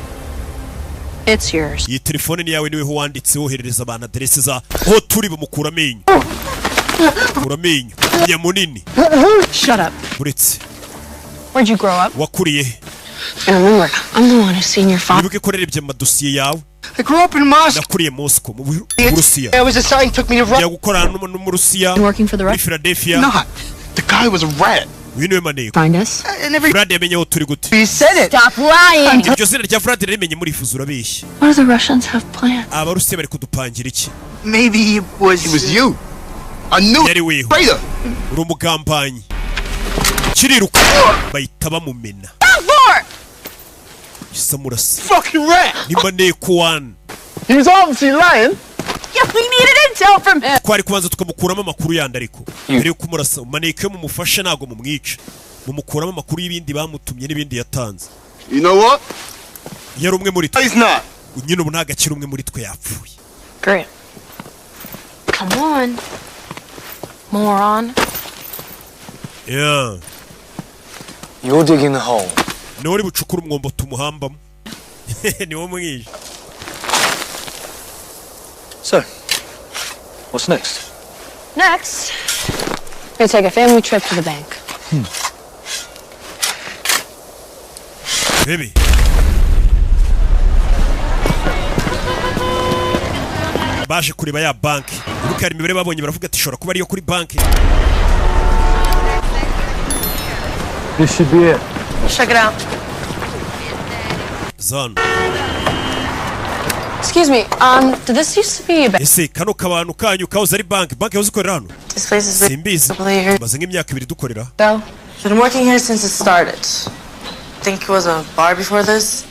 It's yours. Iyi telefone ni yawe niwe wanditse woherereza abantu adresse za ho turi bamukura amenyo. Kura amenyo. Nyamunini. Shut up. Buretse. Where'd you grow up? Wakuriye. And remember, I'm the one who's seen your father. Wibuke ko rerebye mu dosiye yawe. I grew up in Moscow. Nakuriye Moscow mu Burusiya. I was assigned took me to Russia. Yagukorana no mu Rusiya. Working for the Muri Russians? Philadelphia. Not. The guy was a rat. uyu niwe maneko. Find us? Vlad yamenye aho turi gute. You said it. Stop lying. Iryo zina rya Vlad rimenye murifuza urabeshya. What do the Russians have planned? Abarusiya bari kudupangira iki? Maybe it was you. I knew yari weho. Uri umugambanyi. Kiriruka bahita bamumena. Samurasi. Fucking rat. Ni maneko one. He's obviously lying. Yeah, we needed intel from him. Twari kubanza tukamukuramo amakuru yandi ariko. Mbere yo kumurasa maneko yo mumufasha nago mumwica. Mumukuramo amakuru y'ibindi bamutumye n'ibindi yatanze. You know what? Yari umwe muri twe. He's not. Nyine ubu ntagakira umwe muri twe yapfuye. Great. Come on. Moron. Yeah. You're digging the hole. Nori bucukura umwombo tumuhambamo. Ni wo mwisha. So, what's next? Next, we're gonna take a family trip to the bank. Baby. Baje kureba ya banki. Urukari imibare babonye baravuga ati shora kuba ariyo kuri banki. This should be it. Check it out. Zan. Excuse me, did this used to be a bank? Ese kano kabantu kanyu kahoze ari banki. Banki yahoze ikorera hano. This place is Simbizi. Maze nk'imyaka 2 dukorera. So, been working here since it started. Think it was a bar before this?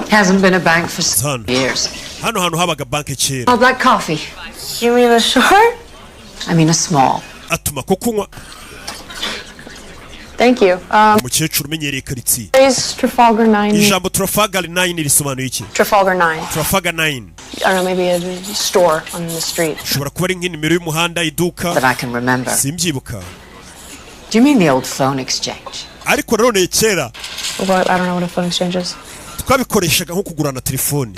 Hasn't been a bank for Zan. years. Hano hantu habaga banki kera. Oh, black coffee. You mean a short? I mean a small. Atuma ko kunywa. Thank you. Umukecuru umenyereye karitsiye. Is Trafalgar 9? Ijambo Trafalgar 9 risobanuye iki? Trafalgar 9. Trafalgar 9. I don't know, maybe a store on the street. Shobora kuba ari nk'inimero y'umuhanda iduka. That I can remember. Simbyibuka. Do you mean the old phone exchange? Ariko rero kera. I don't know what a phone exchange is. Twabikoreshaga nko kugurana telefone.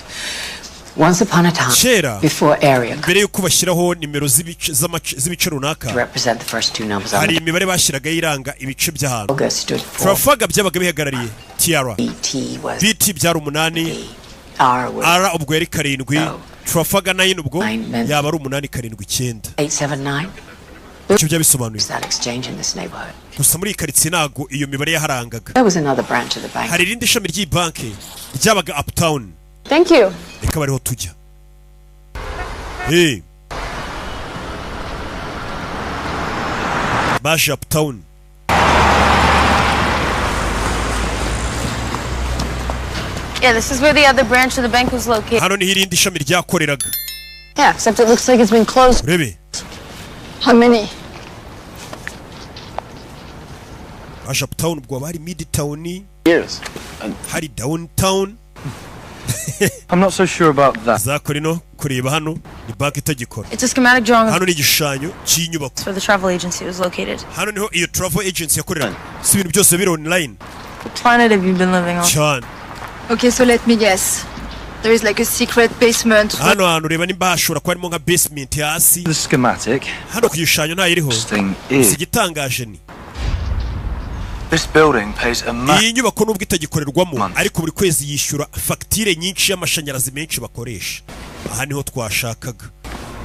Once upon a time, Kera. before area Mbere yuko bashyiraho nimero z'ibice runaka. to represent the first two numbers on Hari the imibare bashyiraga iranga ibice by'ahantu. logo stood for Trafalgar byabaga bihagarariye Tiara. BT was BT byari 8. R was R ubwo yari 7. Trafalgar 9 ubwo Nine yaba ari 8 7 9. 879. Icyo byabisobanuye. Is that exchange in this neighborhood? Gusa muri karitsiye nago iyo mibare yaharangaga. There was another branch of the bank. Hari irindi shami ry'ibanki ryabaga Uptown. Thank you. Reka bariho tujya. Hey. Baje Uptown. Yeah, this is where the other branch of the bank was located. Hano ni irindi shami ryakoreraga. Yeah, except it looks like it's been closed. Urebe. How many? Baje Uptown ubwo bari Midtown. Years. Hari Downtown. I'm not so sure about that. Zakorino kureba hano ni banki itagikora. It's a schematic drawing Hano ni igishushanyo cy'inyubako. where the travel agency was located. Hano niho iyo travel agency yakorera. Si ibintu byose biri online. What planet have you been living on? Cyane. Okay, so let me guess. There is like a secret basement. Hano hantu reba nimba hashobora kuba harimo nka basement hasi. The schematic. Hano ku gishushanyo ntayiriho. Thing is, Igitangaje ni this building pays a iyi nyubako nubwo itagikorerwamo ariko buri kwezi yishyura fagitire nyinshi y'amashanyarazi menshi bakoresha. Aha niho twashakaga.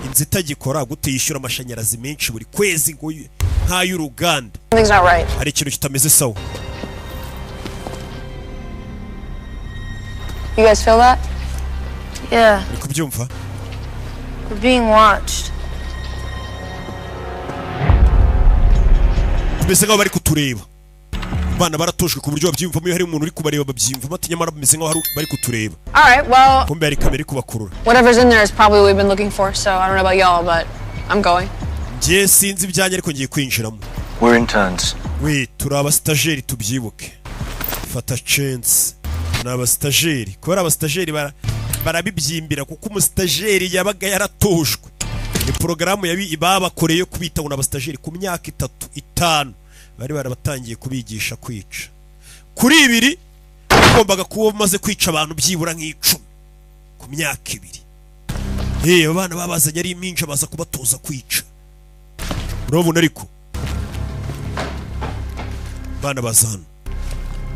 Inzu itagikora gute yishyura amashanyarazi menshi buri kwezi ngo nk'ay'uruganda. Something's not right. Hari ikintu kitameze sawa. You guys feel that? Yeah, Uri kubyumva? we're being watched. Tumeze nk'aho bari kutureba. Abana baratojwe ku buryo babyimvamo iyo hari umuntu uri kubareba babyimvamo ati nyamara bameze nk'aho bari kutureba. All right, well, Kumbe hari kamera iri kubakurura. whatever's in there is probably what we've been looking for, so I don't know about y'all, but I'm going. Njye sinzi ibyanjye ariko ngiye kwinjiramo. We're interns. We turi abastajeri tubyibuke. Fata chance. Ni abastajeri. Kubera abastajeri barabibyimbira kuko umustajeri yabaga yaratojwe. Ni porogaramu babakoreye yo kubita ngo abastajeri ku myaka 3 5 bari barabatangiye kubigisha kwica. Kuri 2 bagombaga kuba bamaze kwica abantu byibura nk'icumi ku myaka 2. Abana babazanye ari iminja baza kubatoza kwica. Urabona ariko bana bazana.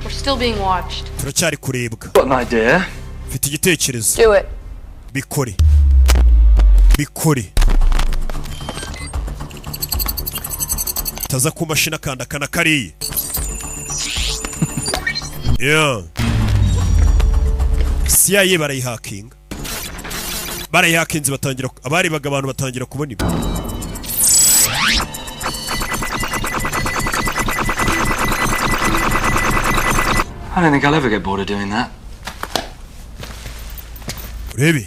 We're still being watched. Turacyari kurebwa. Got an idea. Mfite igitekerezo. Do it. Bikore. Bikore. Taza ku mashina kanda kana kariye. Yeah. CIA barayihakinze batangira abarebaga abantu batangira kubona ibi. I don't think I'll ever get bored of doing that. Really?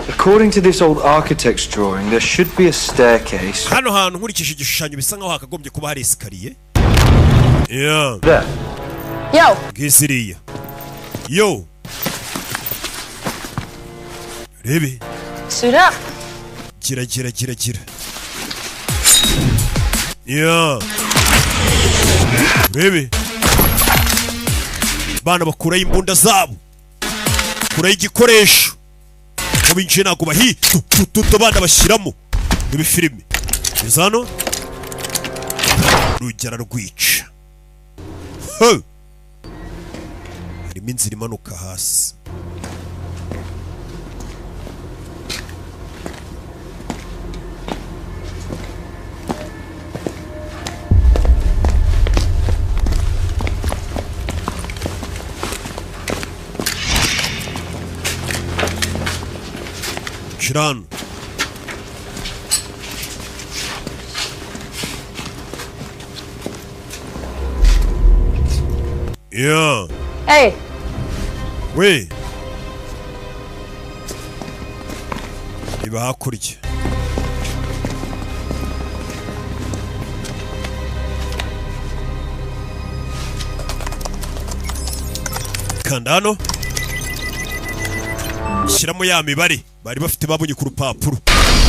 According to this old architect's drawing, there should be a staircase. Hano hantu nkurikije igishushanyo bisa nkaho hakagombye kuba hari escalier. Yeah. There. Yo. Gisiriya. Yo. Rebe. Suit up. Gira. Yeah. Rebe. Bana bakura imbunda zabo. Kura igikoresho. Mubinje nago bahi. Bana bashiramo. Ibi filime. Izano. Rujyara rwica. Ho. Harimo inzira imanuka hasi. Shiran. Yeah. Hey. We. Iba hakurya. Kandano. Shiramo ya mibare bari bafite babonye ku rupapuro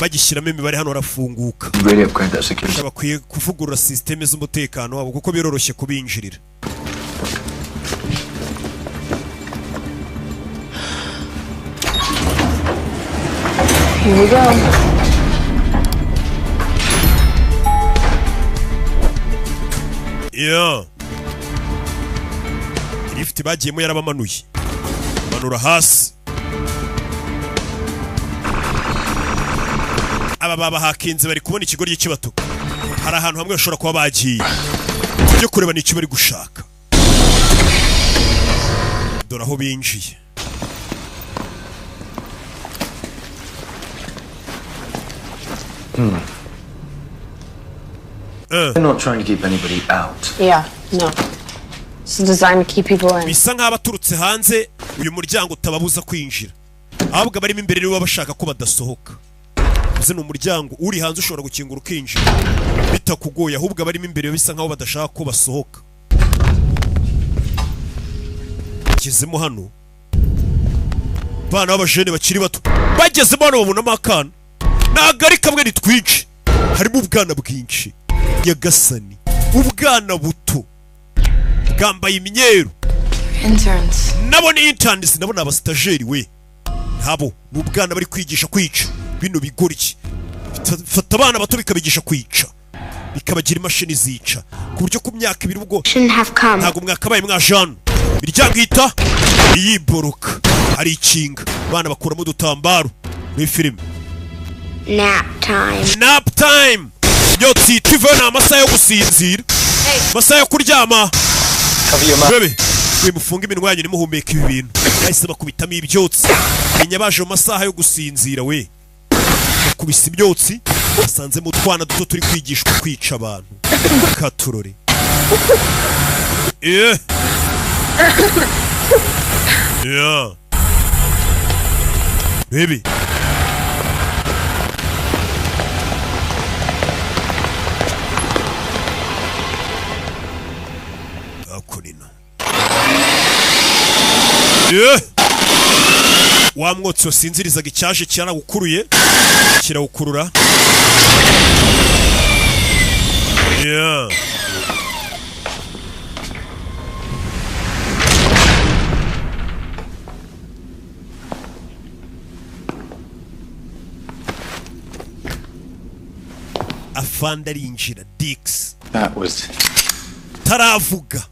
bagishyiramo imibare hano harafunguka. Really upgrade that security. Bakwiye kuvugurura systeme z'umutekano wabo kuko biroroshye kubinjirira. Here we go. Yeah. Lift bagiyemo yarabamanuye. Manura hasi. Aba baba hakinze bari kubona ikigoryi cy'ibatuka. Hari ahantu hamwe bashobora kuba bagiye. Byo kureba ni icyo bari gushaka. Dore aho binjiye. They're not trying to keep anybody out. Yeah, no. It's designed to keep people in. Bisa nk'abaturutse hanze uyu muryango utababuza kwinjira. Ahubwo barimo imbere nibo bashaka ko badasohoka. Uze no muryango uri hanze ushobora gukingura ukinjira. Bitakugoye ahubwo barimo imbere bisa nkaho badashaka ko basohoka. Kizemo hano. Bana b'abajene bakiri bato. Bagezemo hano babona amakana. Nagari kamwe ni twinshi. Harimo ubwana bwinshi. Yagasani. Ubwana buto. Bwambaye imyeru. Interns. Nabo ni interns, nabo naba stagiaire we. Nabo ubwana bari kwigisha kwica. Bino bigoryi. Fata abana bato bikabigisha kwica. Bikabagira imashini zica. Ku buryo ku myaka ibiri ubwo ntago mwakabaye mwajana. Miryango ita yiboroka. Hari ikinga. Abana bakuramo udutambaro. Muri filime. Nap time. Yotsi tivana amasaha yo gusinzira. Amasaha yo kuryama. Bebe, we mufunga iminwa yanyu nimuhumeka ibi bintu. Bahise bakubitamo ibyotsi. Menya baje mu masaha yo gusinzira we. Bakubise ibyotsi. Basanze mu twana duto turi kwigishwa kwica abantu. Katurore. Yeah. Baby. Akunina. Yeah. Wa mwotsi wasinzirizaga icyaje cyaragukuruye kirawukurura. Yeah. Afanda arinjira Dix. That was taravuga.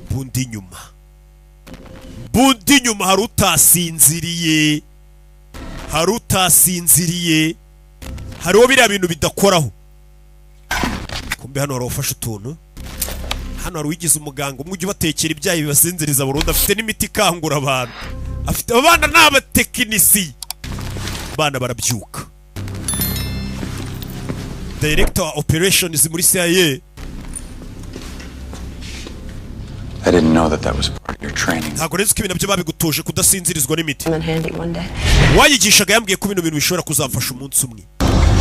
Bundi nyuma harutasinziriye. hariho biriya bintu bidakoraho. Kumbe hano hari ufashe utuntu. Hano hari uwigize umuganga umwe ujya ubatekera ibyayi bibasinziriza burundu, afite n'imiti ikangura abantu. Afite abana n'abatekinisi. Bana barabyuka. Director of Operations muri CIA. I didn't know that was part of your training. Ntabwo rero ibintu byo babigutoje kudasinzirizwa n'imiti. Wayigishaga yambwiye ko bintu bishobora kuzamfasha umunsi umwe.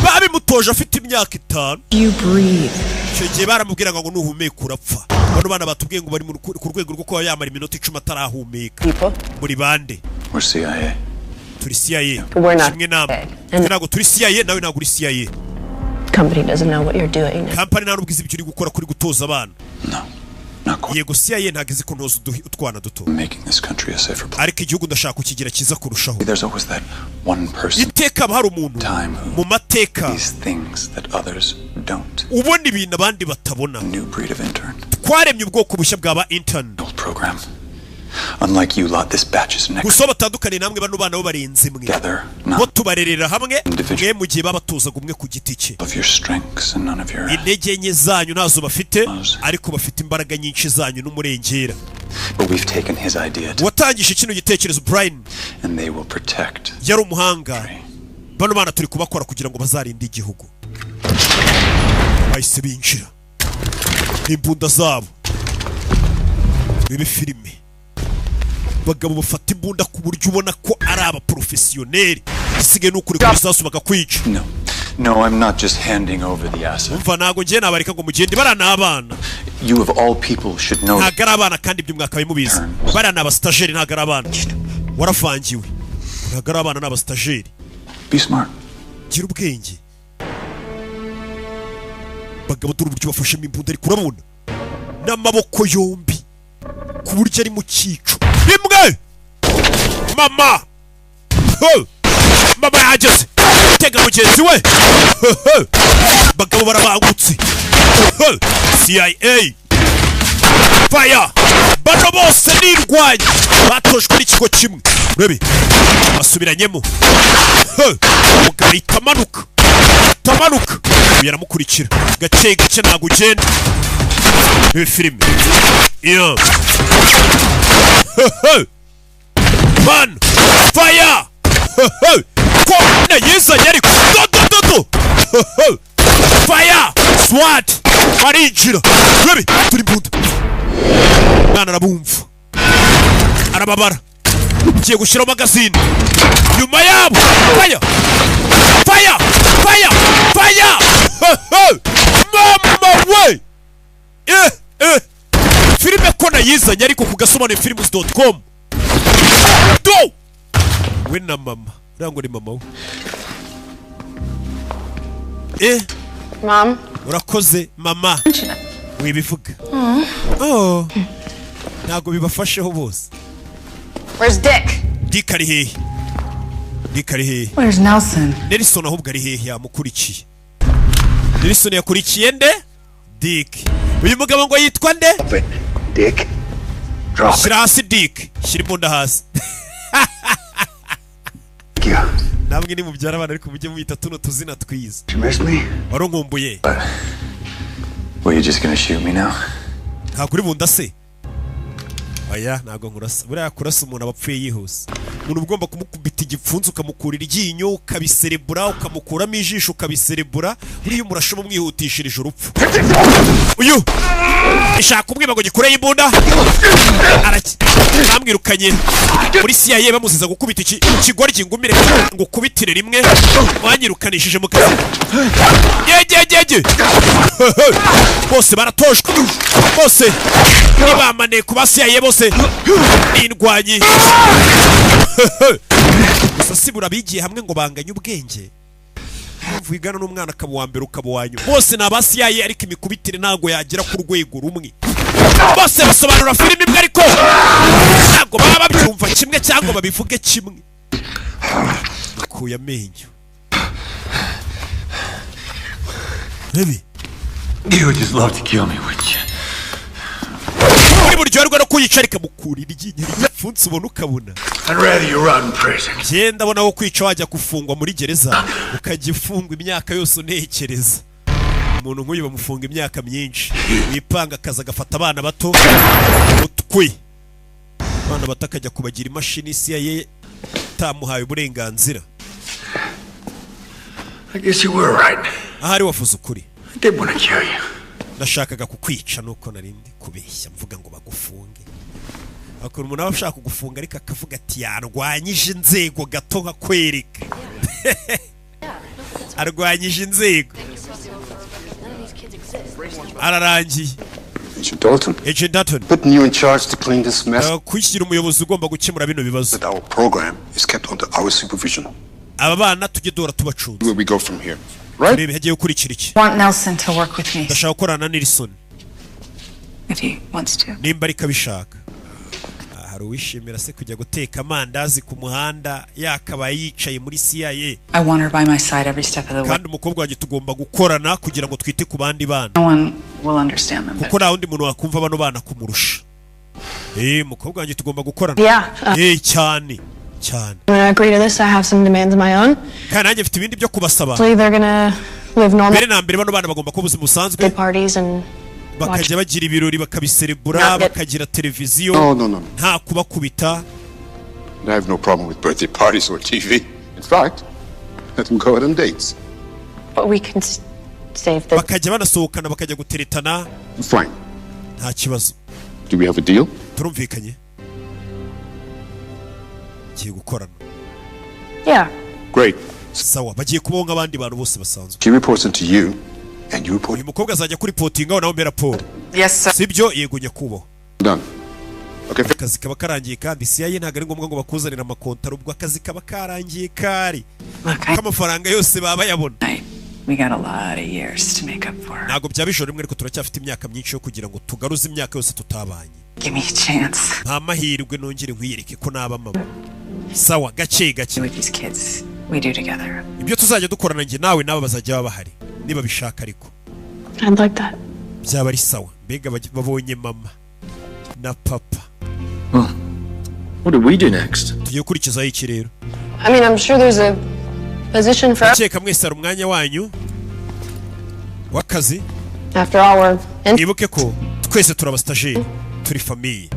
Babimutoje afite imyaka 5. You breathe. Cyo gihe baramubwiraga ngo nuhumeka urapfa. Bano bana batubwiye ngo bari ku rwego rwo kuba yamara iminota 10 atarahumeka. Muri bande. We're CIA. Turi CIA. Kimwe namwe. Ntabwo turi CIA, nawe ntabwo uri CIA. Company doesn't know what you're doing. Company nta nubwiza ibyo uri gukora kuri gutoza abana. No. Yego CIA ntabwo izi ko ntoza utwana duto. Making this country a safer place. Ariko igihugu ndashaka kukigira kiza kurushaho. There's always that one person. Iteka hari umuntu mu mateka. These things that others don't. Ubona ibintu abandi batabona. A new breed of intern. Twaremye ubwoko bushya bw'aba intern. Program. Unlike you lot, this batch is next. Gusa batandukanye namwe bano bana bo barenze mwe. Bo tubarerera hamwe mwe mu gihe babatozaga umwe ku giti cye. Of your strengths and none of your. Intege nke zanyu nazo bafite ariko bafite imbaraga nyinshi zanyu n'umurengera. But we've taken his idea. Watangije kino gitekerezo Brian. And they will protect. Yari umuhanga. Bano bana turi kubakora kugira ngo bazarinde igihugu. Bahise binjira. Imbunda zabo. Bibe filime. Bagabo bafata imbunda ku buryo ubona ko ari abaprofessioneri. Isigaye n'ukuri kuri sasu bakakwica. No, I'm not just handing over the asset. Umva nago ngiye nabareka ngo mugende barana abana. You of all people should know. Ntagara abana kandi ibyo mwakabaye mubizi. Barana abastageri ntagara abana. Warafangiwe. Ntagara abana n'abastageri. Be smart. Gira ubwenge. Bagabo turi buryo bafashemo imbunda ari kurabona. N'amaboko yombi. Ku buryo ari mu cyico. Imwe! Mama! Mama yageze! Tega mugenzi we! Bagabo barabangutse! CIA! Fire! Bano bose nirwanya! Batojwe n'ikigo kimwe! Urebe! Basubiranyemo! Umugabo itamanuka! Tamanuka! Yaramukurikira! Gake gake ntabwo ugenda! Ibi filime! Iyo! Man! Fire! Ko nayizanye ariko do! Fire! SWAT! Barinjira! Rebi! Turi imbunda! Mwana arabumva! Arababara! Ugiye gushyiraho magazine! Nyuma yabo! Fire! Fire! Fire! Fire! Mama we! Filime ko nayizanye ariko kugasobanura films.com. Do! We na mama. Urango ni mama we. Mom? Urakoze mama. Wibivuga. Oh. Ntago bibafasheho bose. Where's Dick? Dick ari hehe? Dick ari hehe? Where's Nelson? Nelson ahubwo ari hehe yamukurikiye? Nelson yakurikiye nde? Dick. Uyu mugabo ngo yitwa nde? Dick. Drop. Shira hasi Dick. Shira imbunda hasi. Namwe ni mubyara abana ariko mujye mwita tuno tuzina twiza. You miss me? Waronkumbuye. Were you just gonna shoot me now? Ntabwo uri bunda se? Oya ntabwo nkurasa. Buriya kurasa umuntu abapfuye yihuse. Umuntu ugomba kumukubita igipfunzo ukamukurira iryinyo ukabiserebura ukamukuramo ijisho ukabiserebura buriya umurasho mumwihutishirije urupfu. Uyu ishaka kumwiba ngo gikureye imbunda bamwirukanye muri CIA bamuziza gukubita ikigoryi ngumire ngo kubitire rimwe wanyirukanishije mu kazi. Yegegege bose baratojwe bose nibamane ku CIA bose indwanyi. Gusa sibura bigiye hamwe ngo banganye ubwenge. Mvugana n'umwana akaba wa mbere ukaba wanyu. Bose naba CIA ariko imikubitire ntago yagera ku rwego rumwe. Bose basobanura filime imwe ariko ntago baba babyumva kimwe cyangwa babivuge kimwe. Kuya amenyo. Baby, you would just love to kill me, wouldn't you? buryoherwa no kuyica rikamukurira iryinyo ryapfunse ubona ukabona. I'd rather you rot in prison. Genda bona wo kwica wajya gufungwa muri gereza ukajya ifungwa imyaka yose unekereza. Umuntu nk'uyu bamufunga imyaka myinshi yipanga akaza agafata abana bato utwe abana bato akajya kubagira imashini CIA tamuhaye uburenganzira. I guess you were right. Ahari wafuze ukuri. I did want to kill you. Nashakaga kukwica nuko narindi kubeshya mvuga ngo bagufunge. Akora umuntu abashaka kugufunga ariko akavuga ati yarwanyije inzego gato nkakwereka. Arwanyije inzego. Ararangiye. Agent Dalton. Putting you in charge to clean this mess. Kwishyira umuyobozi ugomba gukemura bino bibazo. But our program is kept under our supervision. Aba bana tujye dora tubacunze. Where we go from here, right? Rebe hagiye ukurikira iki. Want Nelson to work with me. Ndashaka gukorana na Nelson. If he wants to. Nimba ariko abishaka. Hari uwishimira se kujya guteka amandazi ku muhanda yakaba yicaye muri CIA. I want her by my side every step of the way. Kandi umukobwa wanjye tugomba gukorana kugira ngo twite ku bandi bana. No one will understand them. Kuko nta wundi muntu wakumva bano bana kumurusha. Umukobwa wanjye tugomba gukorana. Cyane. Cyane. When I agree to this, I have some demands of my own. Kandi nanjye mfite ibindi byo kubasaba. So they're gonna live normal. Mbere na mbere bano bana bagomba kuba ubuzima busanzwe. Parties and bakajya bagira ibirori bakabiserebura bakagira televiziyo. No. Nta kubakubita. I have no problem with birthday parties or TV. In fact, let them go out on dates. But we can save the. Bakajya banasohokana bakajya guteretana. Fine. Nta kibazo. Do we have a deal? Turumvikanye. Giye gukorana. Yeah. Great. Sawa, bagiye kubonga abandi bantu bose basanzwe. She reports into you and you report. Uyu mukobwa azajya kuri reportinga nawe mbera Paul. Yes sir. Sibyo yego nyakubo. Done. Okay. Akazi kaba karangiye kandi CIA ntago ari ngombwa ngo bakuzanira amakontara ubwo akazi kaba karangiye kari. Kamafaranga yose baba yabona. We got a lot of years to make up for. Ntago byabishora rimwe ariko turacyafite imyaka myinshi yo kugira ngo tugaruze imyaka yose tutabanye. Give me a chance. Nta mahirwe nongere nkwiyereke ko naba mama. Sawa gake. With these kids we do together. Ibyo tuzajya dukorana nge nawe nabo bazajya babahari. Niba bishaka ariko. I'd like that. Byaba ari sawa. Mbega babonye mama na papa. What do we do next? Tugiye kurikizaho iki rero? I mean, I'm sure there's a position for. Cheka mwese ari umwanya wanyu wakazi. After all, we're. Ibuke ko twese turabastajeri. Turi famille.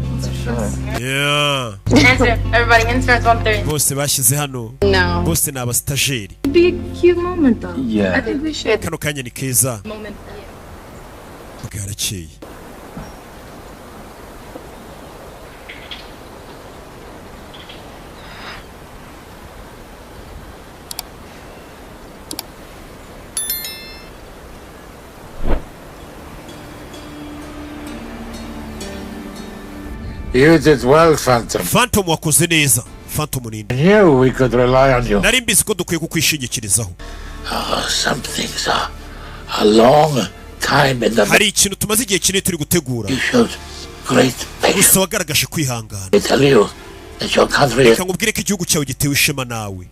Yeah. Answer. Everybody inserts 130. Bose bashyize hano. No. Bose ni abastajeri. Be a cute moment though. Yeah. I think we should. Kano kanya ni keza. Moment. Bwarakeye. You did well, Phantom. Phantom wakoze neza. Phantom nini? I knew we could rely on you. Nari mbizi ko dukwiye kukwishingikirizaho. Some things are a long time in the. Hari ikintu tumaze igihe kinini turi gutegura. You showed great patience. Gusa wagaragaje kwihangana. I tell you that your country is. Reka nkubwire ko igihugu cyawe gitewe ishema nawe.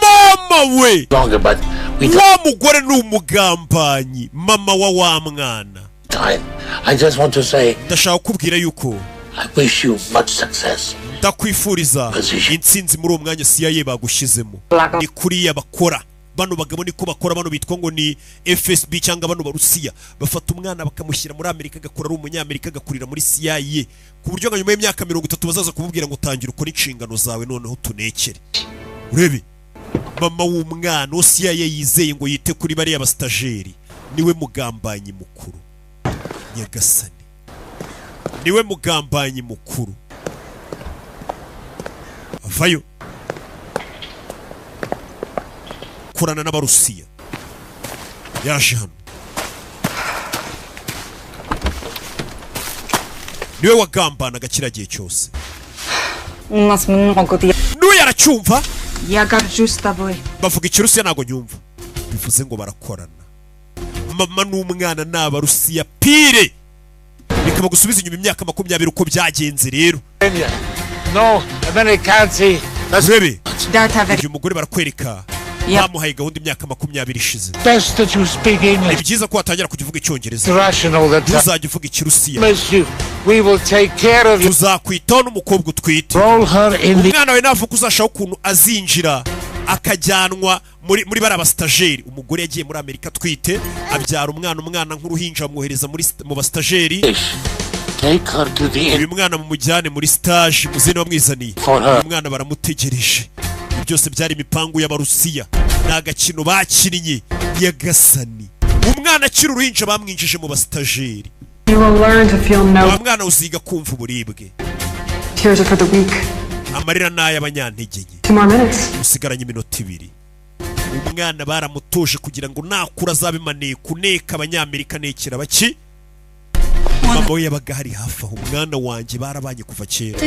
Mama we! Longer, but we wa mugore ni umugambanyi. Mama wa mwana. Time. I just want to say. Ndashaka kubwira yuko. I wish you much success. Ndakwifuriza intsinzi muri uwo mwanya CIA bagushyizemo. Ni kuriya bakora. Bano bagabo niko bakora, bano bitwa ngo ni FSB cyangwa bano barusiya. Bafata umwana bakamushyira muri Amerika agakora ari umunyamerika agakurira muri CIA. Ku buryo ngo nyuma y'imyaka 30 bazaza kumubwira ngo tangira ukora inshingano zawe noneho tunekere. Urebe. Mama w'umwana CIA yizeye ngo yite kuri bari abastajeri. Niwe mugambanyi mukuru. Nyagasani. Niwe mugambanyi mukuru. Avayo. Kurana n'abarusiya. Yaje hano. Niwe wagambanaga kira gihe cyose. Niwe yaracyumva. Bavuga ikirusiya ntago nyumva. Bivuze ngo barakorana. Mama n'umwana n'abarusiya pire. Bikaba gusubiza inyuma imyaka 20 uko byagenze rero. No, American see. Urebe. Uyu mugore barakwereka bamuhaye gahunda imyaka 20 ishize. Best that you speak English. Ni byiza ko watangira kuvuga icyongereza. It's rational that uzajya uvuga ikirusiya. We will take care of you. Tuzakwitaho n'umukobwa utwite. Roll her in the... umwana we navuga uzashaka ukuntu azinjira akajyanwa muri bara stajeri. Umugore yagiye muri Amerika twite abyara umwana nk'uruhinja amwohereza mu bastajeri. Uyu mwana mumujyane muri stage muzene wamwizaniye. Umwana baramutegereje. Byose byari imipangu y'Abarusiya n'agakino bakinnye Nyagasani. Umwana akiri uruhinja bamwinjije mu bastajeri. Umwana uziga kumva uburibwe. Tears are for the weak. Amarira n'ay'abanyantege nke. 2 more minutes. Usigaranye iminota 2. Umwana baramutuje kugira ngo nakura azabe maneko neka abanyamerika nekera baki. Mama we yabaga hari hafi aho. Umwana wanjye barabanye kuva kera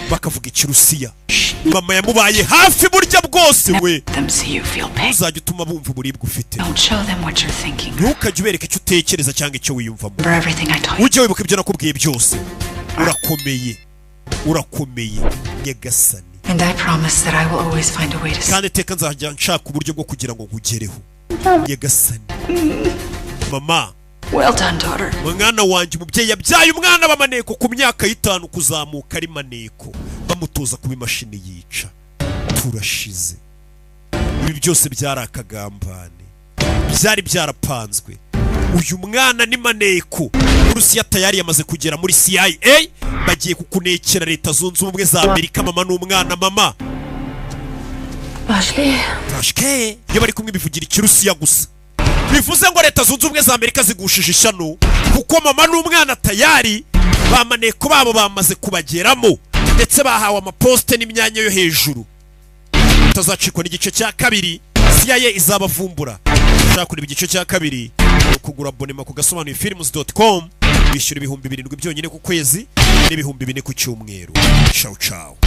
bakavuga ikirusiya. Mama yamubaye hafi burya bwose we. Uzajya utuma bumva uburibwe ufite. Ntukajye ubereka icyo utekereza cyangwa icyo wiyumvamo. Ujye wibuka ibyo nakubwiye byose. Urakomeye Nyagasani. And I promise that I will always find a way to. Kandi teka nzajya nshaka uburyo bwo kugira ngo nkugereho Nyagasani. Mama, well done, daughter. Mwana wanjye umubyeyi yabyaye umwana bamaneko ku myaka 5 kuzamuka ari maneko bamutoza kuba imashini yica. Turashize. Ibi byose byarakagambane. Byari byarapanzwe. Uyu mwana ni maneko. Urusiya tayari yamaze kugera muri CIA bagiye kukunekera Leta Zunze Ubumwe za Amerika. Mama n'umwana mama. Bashke iyo bari kumwe bivugira ikirusiya gusa. Bivuze ngo Leta Zunze Ubumwe za Amerika zigushije ishano kuko mama n'umwana tayari bamaneko babo bamaze kubageramo ndetse bahawe amaposte n'imyanya yo hejuru. Tazacikwa n'igice cya 2 CIA izabavumbura. Ushaka kureba igice cya 2 kugura abonema ku gasobanuye films.com bishyura 7,000 byonyine ku kwezi n'ibihumbi 4 ku cyumweru. Ciao ciao.